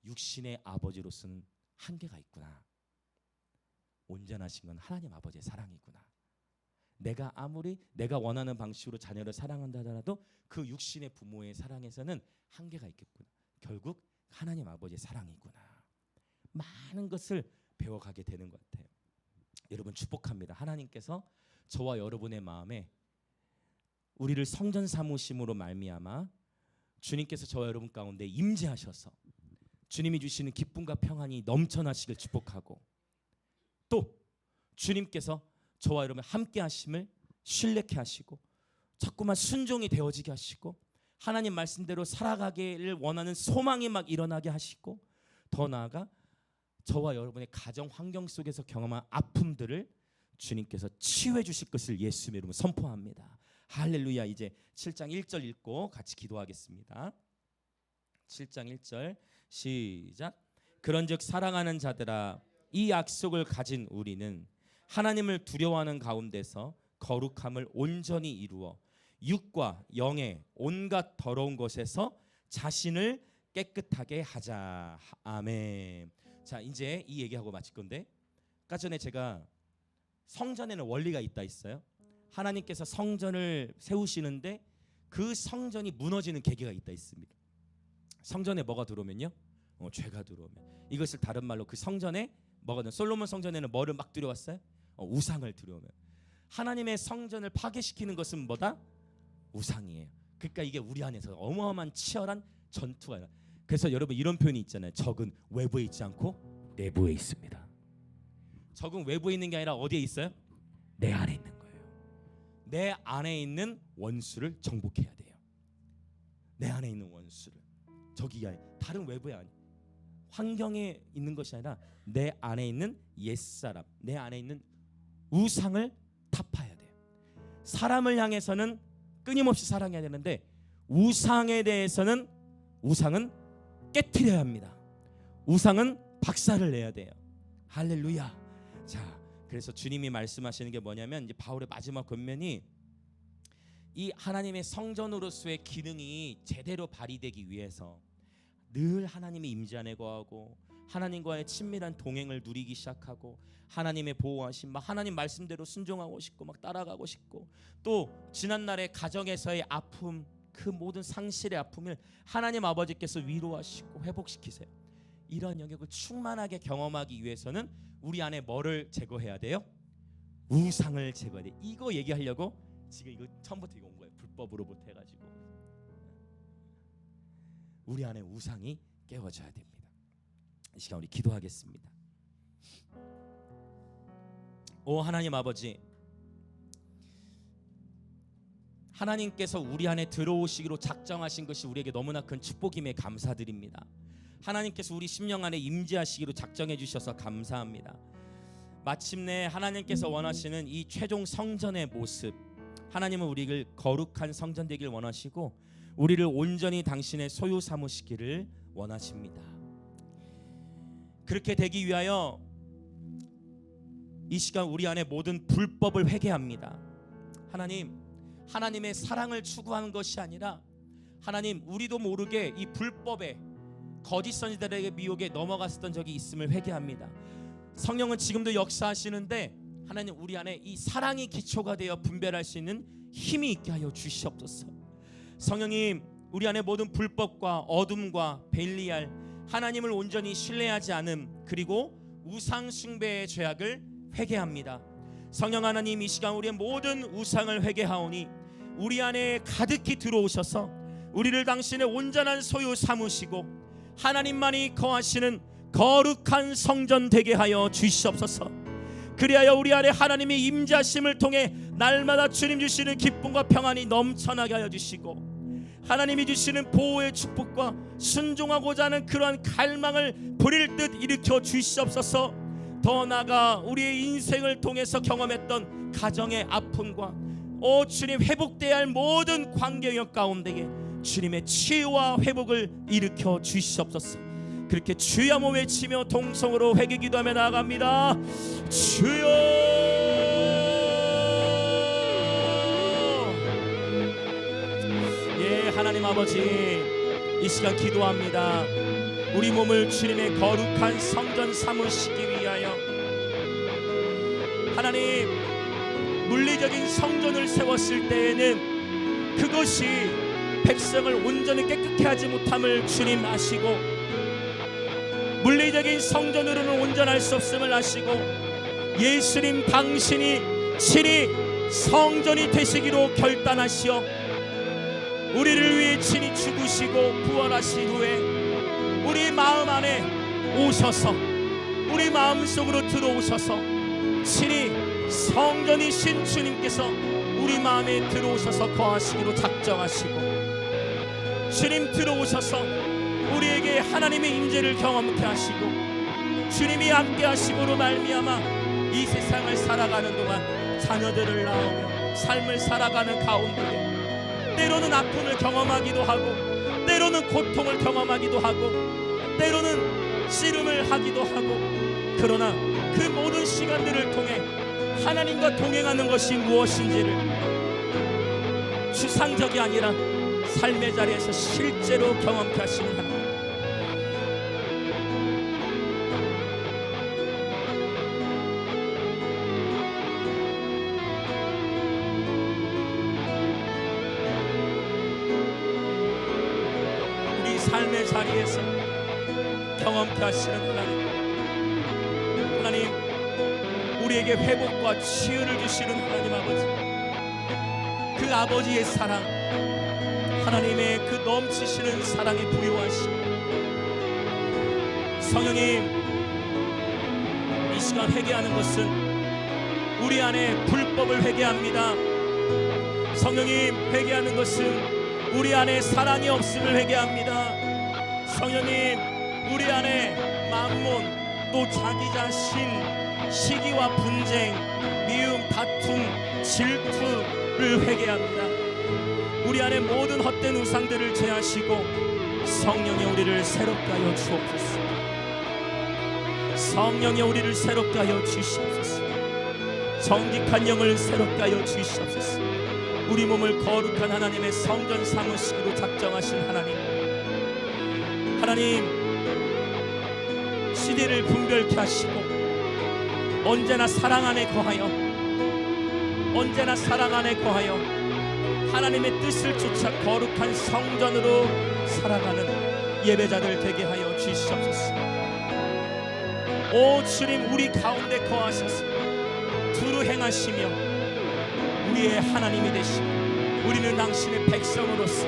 육신의 아버지로서는 한계가 있구나. 온전하신 건 하나님 아버지의 사랑이구나. 내가 아무리 내가 원하는 방식으로 자녀를 사랑한다 하더라도 그 육신의 부모의 사랑에서는 한계가 있겠구나. 결국 하나님 아버지의 사랑이구나. 많은 것을 배워가게 되는 것 같아요. 여러분 축복합니다. 하나님께서 저와 여러분의 마음에 우리를 성전 삼으심으로 말미암아 주님께서 저와 여러분 가운데 임재하셔서 주님이 주시는 기쁨과 평안이 넘쳐나시길 축복하고 또 주님께서 저와 여러분 함께 하심을 신뢰케 하시고 자꾸만 순종이 되어지게 하시고 하나님 말씀대로 살아가기를 원하는 소망이 막 일어나게 하시고 더 나아가 저와 여러분의 가정 환경 속에서 경험한 아픔들을 주님께서 치유해 주실 것을 예수님의 이름으로 선포합니다. 할렐루야. 이제 7장 1절 읽고 같이 기도하겠습니다. 7장 1절 시작. 그런즉 사랑하는 자들아 이 약속을 가진 우리는 하나님을 두려워하는 가운데서 거룩함을 온전히 이루어 육과 영의 온갖 더러운 것에서 자신을 깨끗하게 하자. 아멘. 자, 이제 이 얘기하고 마칠 건데 아까 전에 제가 성전에는 원리가 있다 했어요. 하나님께서 성전을 세우시는데 그 성전이 무너지는 계기가 있다 했습니다. 성전에 뭐가 들어오면요? 죄가 들어오면. 이것을 다른 말로 그 성전에 뭐가 솔로몬 성전에는 뭐를 막 들여왔어요? 우상을 들여오면. 하나님의 성전을 파괴시키는 것은 뭐다? 우상이에요. 그러니까 이게 우리 안에서 어마어마한 치열한 전투가 일어나요. 그래서 여러분 이런 표현이 있잖아요. 적은 외부에 있지 않고 내부에 있습니다. 적은 외부에 있는 게 아니라 어디에 있어요? 내 안에 있는 거예요. 내 안에 있는 원수를 정복해야 돼요. 내 안에 있는 원수를. 적이 아니 다른 외부에 아니 환경에 있는 것이 아니라 내 안에 있는 옛사람, 내 안에 있는 우상을 타파해야 돼요. 사람을 향해서는 끊임없이 사랑해야 되는데 우상에 대해서는 우상은 깨트려야 합니다. 우상은 박살을 내야 돼요. 할렐루야. 자, 그래서 주님이 말씀하시는 게 뭐냐면 이제 바울의 마지막 권면이 이 하나님의 성전으로서의 기능이 제대로 발휘되기 위해서 늘 하나님이 임재 안에 거하고 하나님과의 친밀한 동행을 누리기 시작하고 하나님의 보호하심, 막 하나님 말씀대로 순종하고 싶고 막 따라가고 싶고 또 지난날의 가정에서의 아픔, 그 모든 상실의 아픔을 하나님 아버지께서 위로하시고 회복시키세요. 이런 영역을 충만하게 경험하기 위해서는 우리 안에 뭐를 제거해야 돼요? 우상을 제거해야 돼요. 이거 얘기하려고 지금 이거 처음부터 이거 온 거예요. 불법으로부터 해가지고 우리 안에 우상이 깨워져야 됩니다. 이 시간 우리 기도하겠습니다. 오 하나님 아버지, 하나님께서 우리 안에 들어오시기로 작정하신 것이 우리에게 너무나 큰 축복임에 감사드립니다. 하나님께서 우리 심령 안에 임재하시기로 작정해 주셔서 감사합니다. 마침내 하나님께서 원하시는 이 최종 성전의 모습, 하나님은 우리를 거룩한 성전 되길 원하시고 우리를 온전히 당신의 소유 삼으시기를 원하십니다. 그렇게 되기 위하여 이 시간 우리 안에 모든 불법을 회개합니다. 하나님의 사랑을 추구하는 것이 아니라 하나님, 우리도 모르게 이 불법에 거짓 선지자들에게 미혹에 넘어갔었던 적이 있음을 회개합니다. 성령은 지금도 역사하시는데 하나님, 우리 안에 이 사랑이 기초가 되어 분별할 수 있는 힘이 있게 하여 주시옵소서. 성령님, 우리 안에 모든 불법과 어둠과 벨리알, 하나님을 온전히 신뢰하지 않음, 그리고 우상 숭배의 죄악을 회개합니다. 성령 하나님, 이 시간 우리의 모든 우상을 회개하오니 우리 안에 가득히 들어오셔서 우리를 당신의 온전한 소유 삼으시고 하나님만이 거하시는 거룩한 성전 되게 하여 주시옵소서. 그리하여 우리 안에 하나님의 임재하심을 통해 날마다 주님 주시는 기쁨과 평안이 넘쳐나게 하여 주시고 하나님이 주시는 보호의 축복과 순종하고자 하는 그러한 갈망을 불일 듯 일으켜 주시옵소서. 더 나아가 우리의 인생을 통해서 경험했던 가정의 아픔과 주님 회복되어야 할 모든 관계역 가운데에 주님의 치유와 회복을 일으켜 주시옵소서. 그렇게 주여 한번 외치며 동성으로 회개 기도하며 나아갑니다. 주여, 예, 하나님 아버지, 이 시간 기도합니다. 우리 몸을 주님의 거룩한 성전 삼으시기 위하여 하나님, 물리적인 성전을 세웠을 때에는 그것이 백성을 온전히 깨끗게 하지 못함을 주님 아시고 물리적인 성전으로는 온전할 수 없음을 아시고 예수님 당신이 친히 성전이 되시기로 결단하시어 우리를 위해 친히 죽으시고 부활하신 후에 우리 마음 안에 오셔서 우리 마음속으로 들어오셔서 친히 성전이신 주님께서 우리 마음에 들어오셔서 거하시기로 작정하시고 주님 들어오셔서 우리에게 하나님의 임재를 경험케 하시고 주님이 함께 하심으로 말미암아 이 세상을 살아가는 동안 자녀들을 낳으며 삶을 살아가는 가운데 때로는 아픔을 경험하기도 하고 때로는 고통을 경험하기도 하고 때로는 씨름을 하기도 하고 그러나 그 모든 시간들을 통해 하나님과 동행하는 것이 무엇인지를 추상적이 아니라 삶의 자리에서 실제로 경험케 하시는 하나님, 우리 삶의 자리에서 경험케 하시는 하나님, 우리에게 회복과 치유를 주시는 하나님 아버지, 그 아버지의 사랑, 하나님의 그 넘치시는 사랑에 부요하시고 성령님, 이 시간 회개하는 것은 우리 안에 불법을 회개합니다. 성령님, 회개하는 것은 우리 안에 사랑이 없음을 회개합니다. 성령님, 우리 안에 만몬 또 자기 자신 시기와 분쟁, 미움, 다툼, 질투를 회개합니다. 우리 안에 모든 헛된 우상들을 제하시고 성령의 우리를 새롭게 하여 주옵소서. 성령의 우리를 새롭게 하여 주시옵소서. 정직한 영을 새롭게 하여 주시옵소서. 우리 몸을 거룩한 하나님의 성전 삼으시기로 작정하신 하나님, 시대를 분별케 하시고 언제나 사랑 안에 거하여 하나님의 뜻을 쫓아 거룩한 성전으로 살아가는 예배자들 되게 하여 주시옵소서. 오 주님, 우리 가운데 거하셔서 두루 행하시며 우리의 하나님이 되시고 우리는 당신의 백성으로서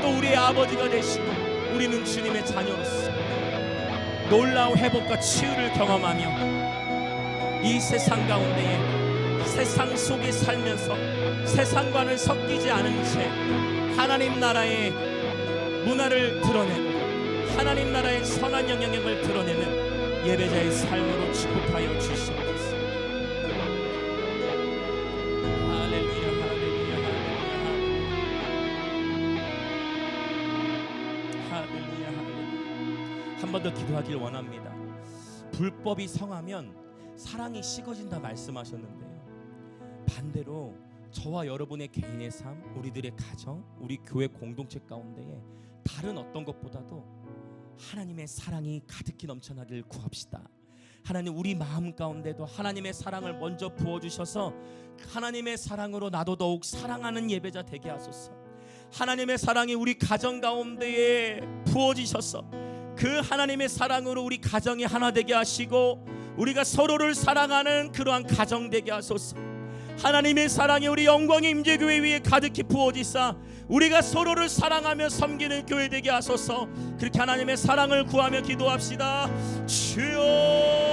또 우리의 아버지가 되시고 우리는 주님의 자녀로서 놀라운 회복과 치유를 경험하며 이 세상 가운데에 세상 속에 살면서 세상과는 섞이지 않은 채 하나님 나라의 문화를 드러내고 하나님 나라의 선한 영향력을 드러내는 예배자의 삶으로 축복하여 주시옵소서. 할렐루야. 할렐루야 할렐루야. 한 번 더 기도하길 원합니다. 불법이 성하면 사랑이 식어진다 말씀하셨는데요, 반대로 저와 여러분의 개인의 삶, 우리들의 가정, 우리 교회 공동체 가운데에 다른 어떤 것보다도 하나님의 사랑이 가득히 넘쳐나길 구합시다. 하나님, 우리 마음 가운데도 하나님의 사랑을 먼저 부어주셔서 하나님의 사랑으로 나도 더욱 사랑하는 예배자 되게 하소서. 하나님의 사랑이 우리 가정 가운데에 부어지셔서 그 하나님의 사랑으로 우리 가정이 하나 되게 하시고 우리가 서로를 사랑하는 그러한 가정 되게 하소서. 하나님의 사랑이 우리 영광의 임재교회 위에 가득히 부어지사 우리가 서로를 사랑하며 섬기는 교회 되게 하소서. 그렇게 하나님의 사랑을 구하며 기도합시다. 주여.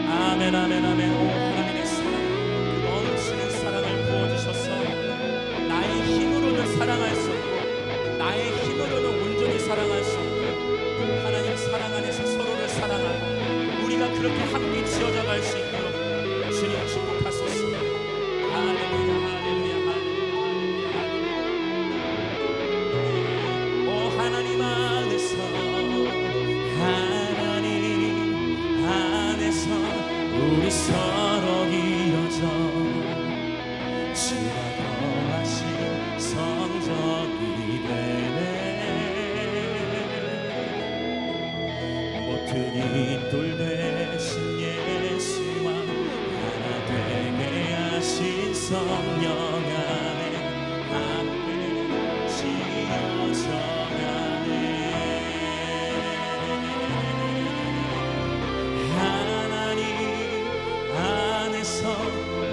아멘 아멘 아멘. 오 하나님의 사랑, 그 넘치는 사랑을 부어주셔서 나의 힘으로는 사랑할 수 없고 나의 힘으로는 온전히 사랑할 수 없고 하나님 사랑 안에서 서로를 사랑하고 우리가 그렇게 함께 지어져갈 수 있도록 주님 축복하소서. 할렐루야 할렐루야 할렐루야 할렐루야. 오 하나님 안에서 하나님 안에서 우리 서로 이어져 주가 거하신 성전이 되네. 모퉁이 돌 되신 예수와 하나 되게 하신 성령 안에 함께 지어져가네.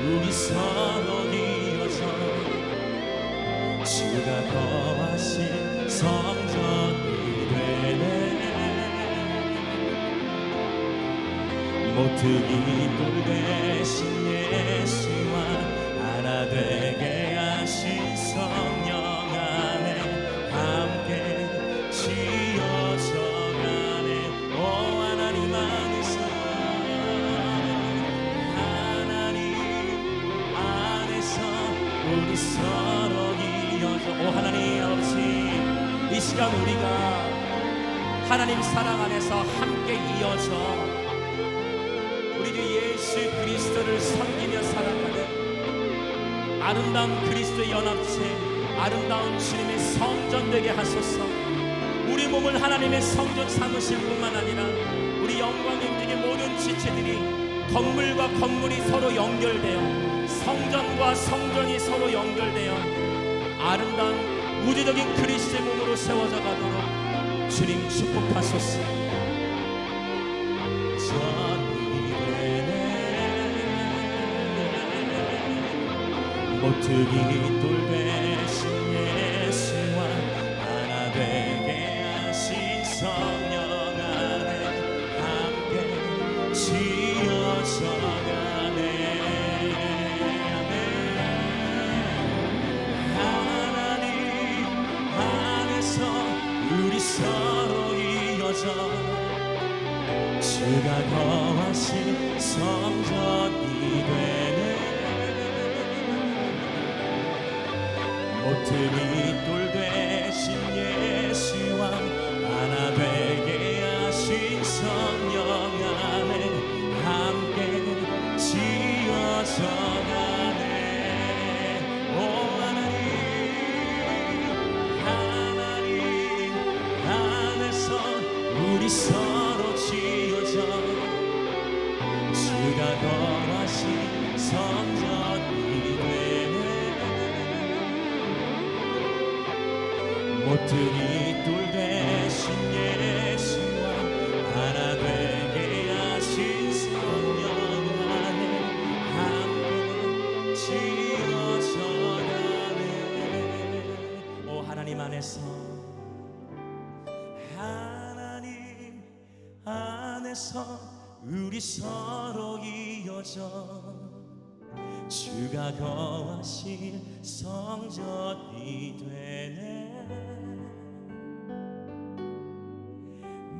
우리 서로 이어져 주가 거하신 성전이 되네. 모퉁이 돌 대신 예수와 하나 되게 하신 성령 안에 함께 지어져가네. 오 하나님 안에서 우리 서로 이어져. 오 하나님 아버지, 이 시간 우리가 하나님 사랑 안에서 함께 이어져 우리 주 예수 그리스도를 섬기며 살아가는 아름다운 그리스도의 연합체, 아름다운 주님의 성전 되게 하소서. 우리 몸을 하나님의 성전 삼으실 뿐만 아니라 우리 영광 임직의 모든 지체들이 건물과 건물이 서로 연결되어 성전과 성전이 서로 연결되어 아름다운 우주적인 그리스도의 몸으로 세워져 가도록 주님 축복하소서. 전이 되네. 모퉁이 돌 대신 예수와 하나 되게 하신 성령 안에 함께 지어져가네. 우리 서로 이어져 주가 거하신 성전이 되네. 모퉁이 돌 대신 예수와 하나 되게 하신 성령 안에 함께 지어져가네. 오 우리 서로 지어져 주가 거하신 성전이 되네. 모퉁이 돌 대신 우리 서로 이어져 주가 거하실 성전이 되네.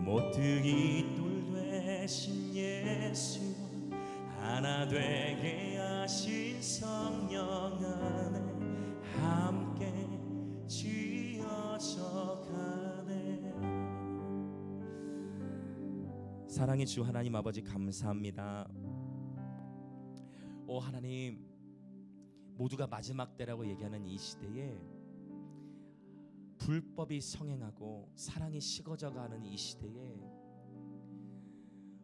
모퉁이 돌 되신 예수 하나 되게 하신 성령 안에 함께 지어져 가네. 사랑의 주 하나님 아버지 감사합니다. 오 하나님, 모두가 마지막 때라고 얘기하는 이 시대에 불법이 성행하고 사랑이 식어져가는 이 시대에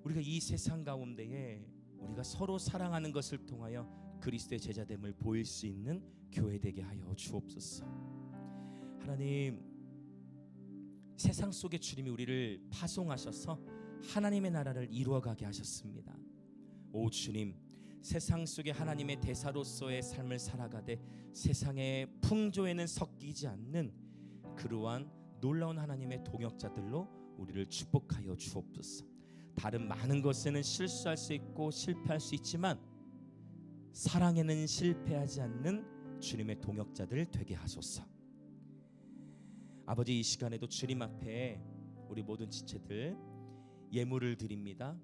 우리가 이 세상 가운데에 우리가 서로 사랑하는 것을 통하여 그리스도의 제자됨을 보일 수 있는 교회 되게 하여 주옵소서. 하나님, 세상 속에 주님이 우리를 파송하셔서 하나님의 나라를 이루어가게 하셨습니다. 오 주님, 세상 속에 하나님의 대사로서의 삶을 살아가되 세상의 풍조에는 섞이지 않는 그러한 놀라운 하나님의 동역자들로 우리를 축복하여 주옵소서. 다른 많은 것에는 실수할 수 있고 실패할 수 있지만 사랑에는 실패하지 않는 주님의 동역자들 되게 하소서. 아버지, 이 시간에도 주님 앞에 우리 모든 지체들 예물을 드립니다.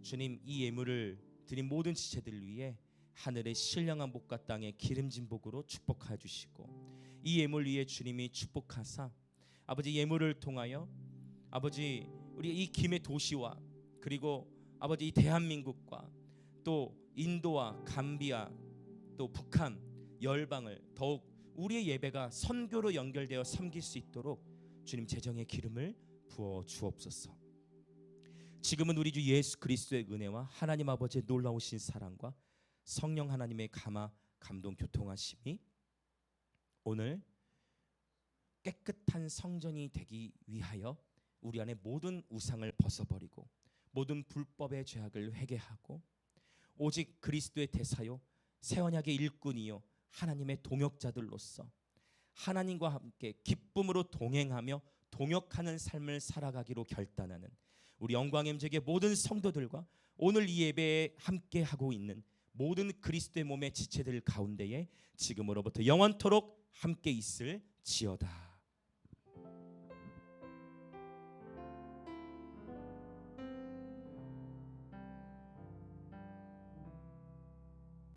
주님, 이 예물을 드린 모든 지체들 위해 하늘의 신령한 복과 땅의 기름진 복으로 축복하여 주시고 이 예물 위에 주님이 축복하사 아버지 예물을 통하여 아버지 우리 이 김해 도시와 그리고 아버지 이 대한민국과 또 인도와 감비아 또 북한 열방을 더욱 우리의 예배가 선교로 연결되어 섬길 수 있도록 주님 재정의 기름을 부어 주옵소서. 지금은 우리 주 예수 그리스도의 은혜와 하나님 아버지의 놀라우신 사랑과 성령 하나님의 감화 감동 교통하심이 오늘 깨끗한 성전이 되기 위하여 우리 안에 모든 우상을 벗어버리고 모든 불법의 죄악을 회개하고 오직 그리스도의 대사요 새 언약의 일꾼이요 하나님의 동역자들로서 하나님과 함께 기쁨으로 동행하며 동역하는 삶을 살아가기로 결단하는 우리 영광엠제의 모든 성도들과 오늘 이 예배에 함께 하고 있는 모든 그리스도의 몸의 지체들 가운데에 지금으로부터 영원토록 함께 있을지어다.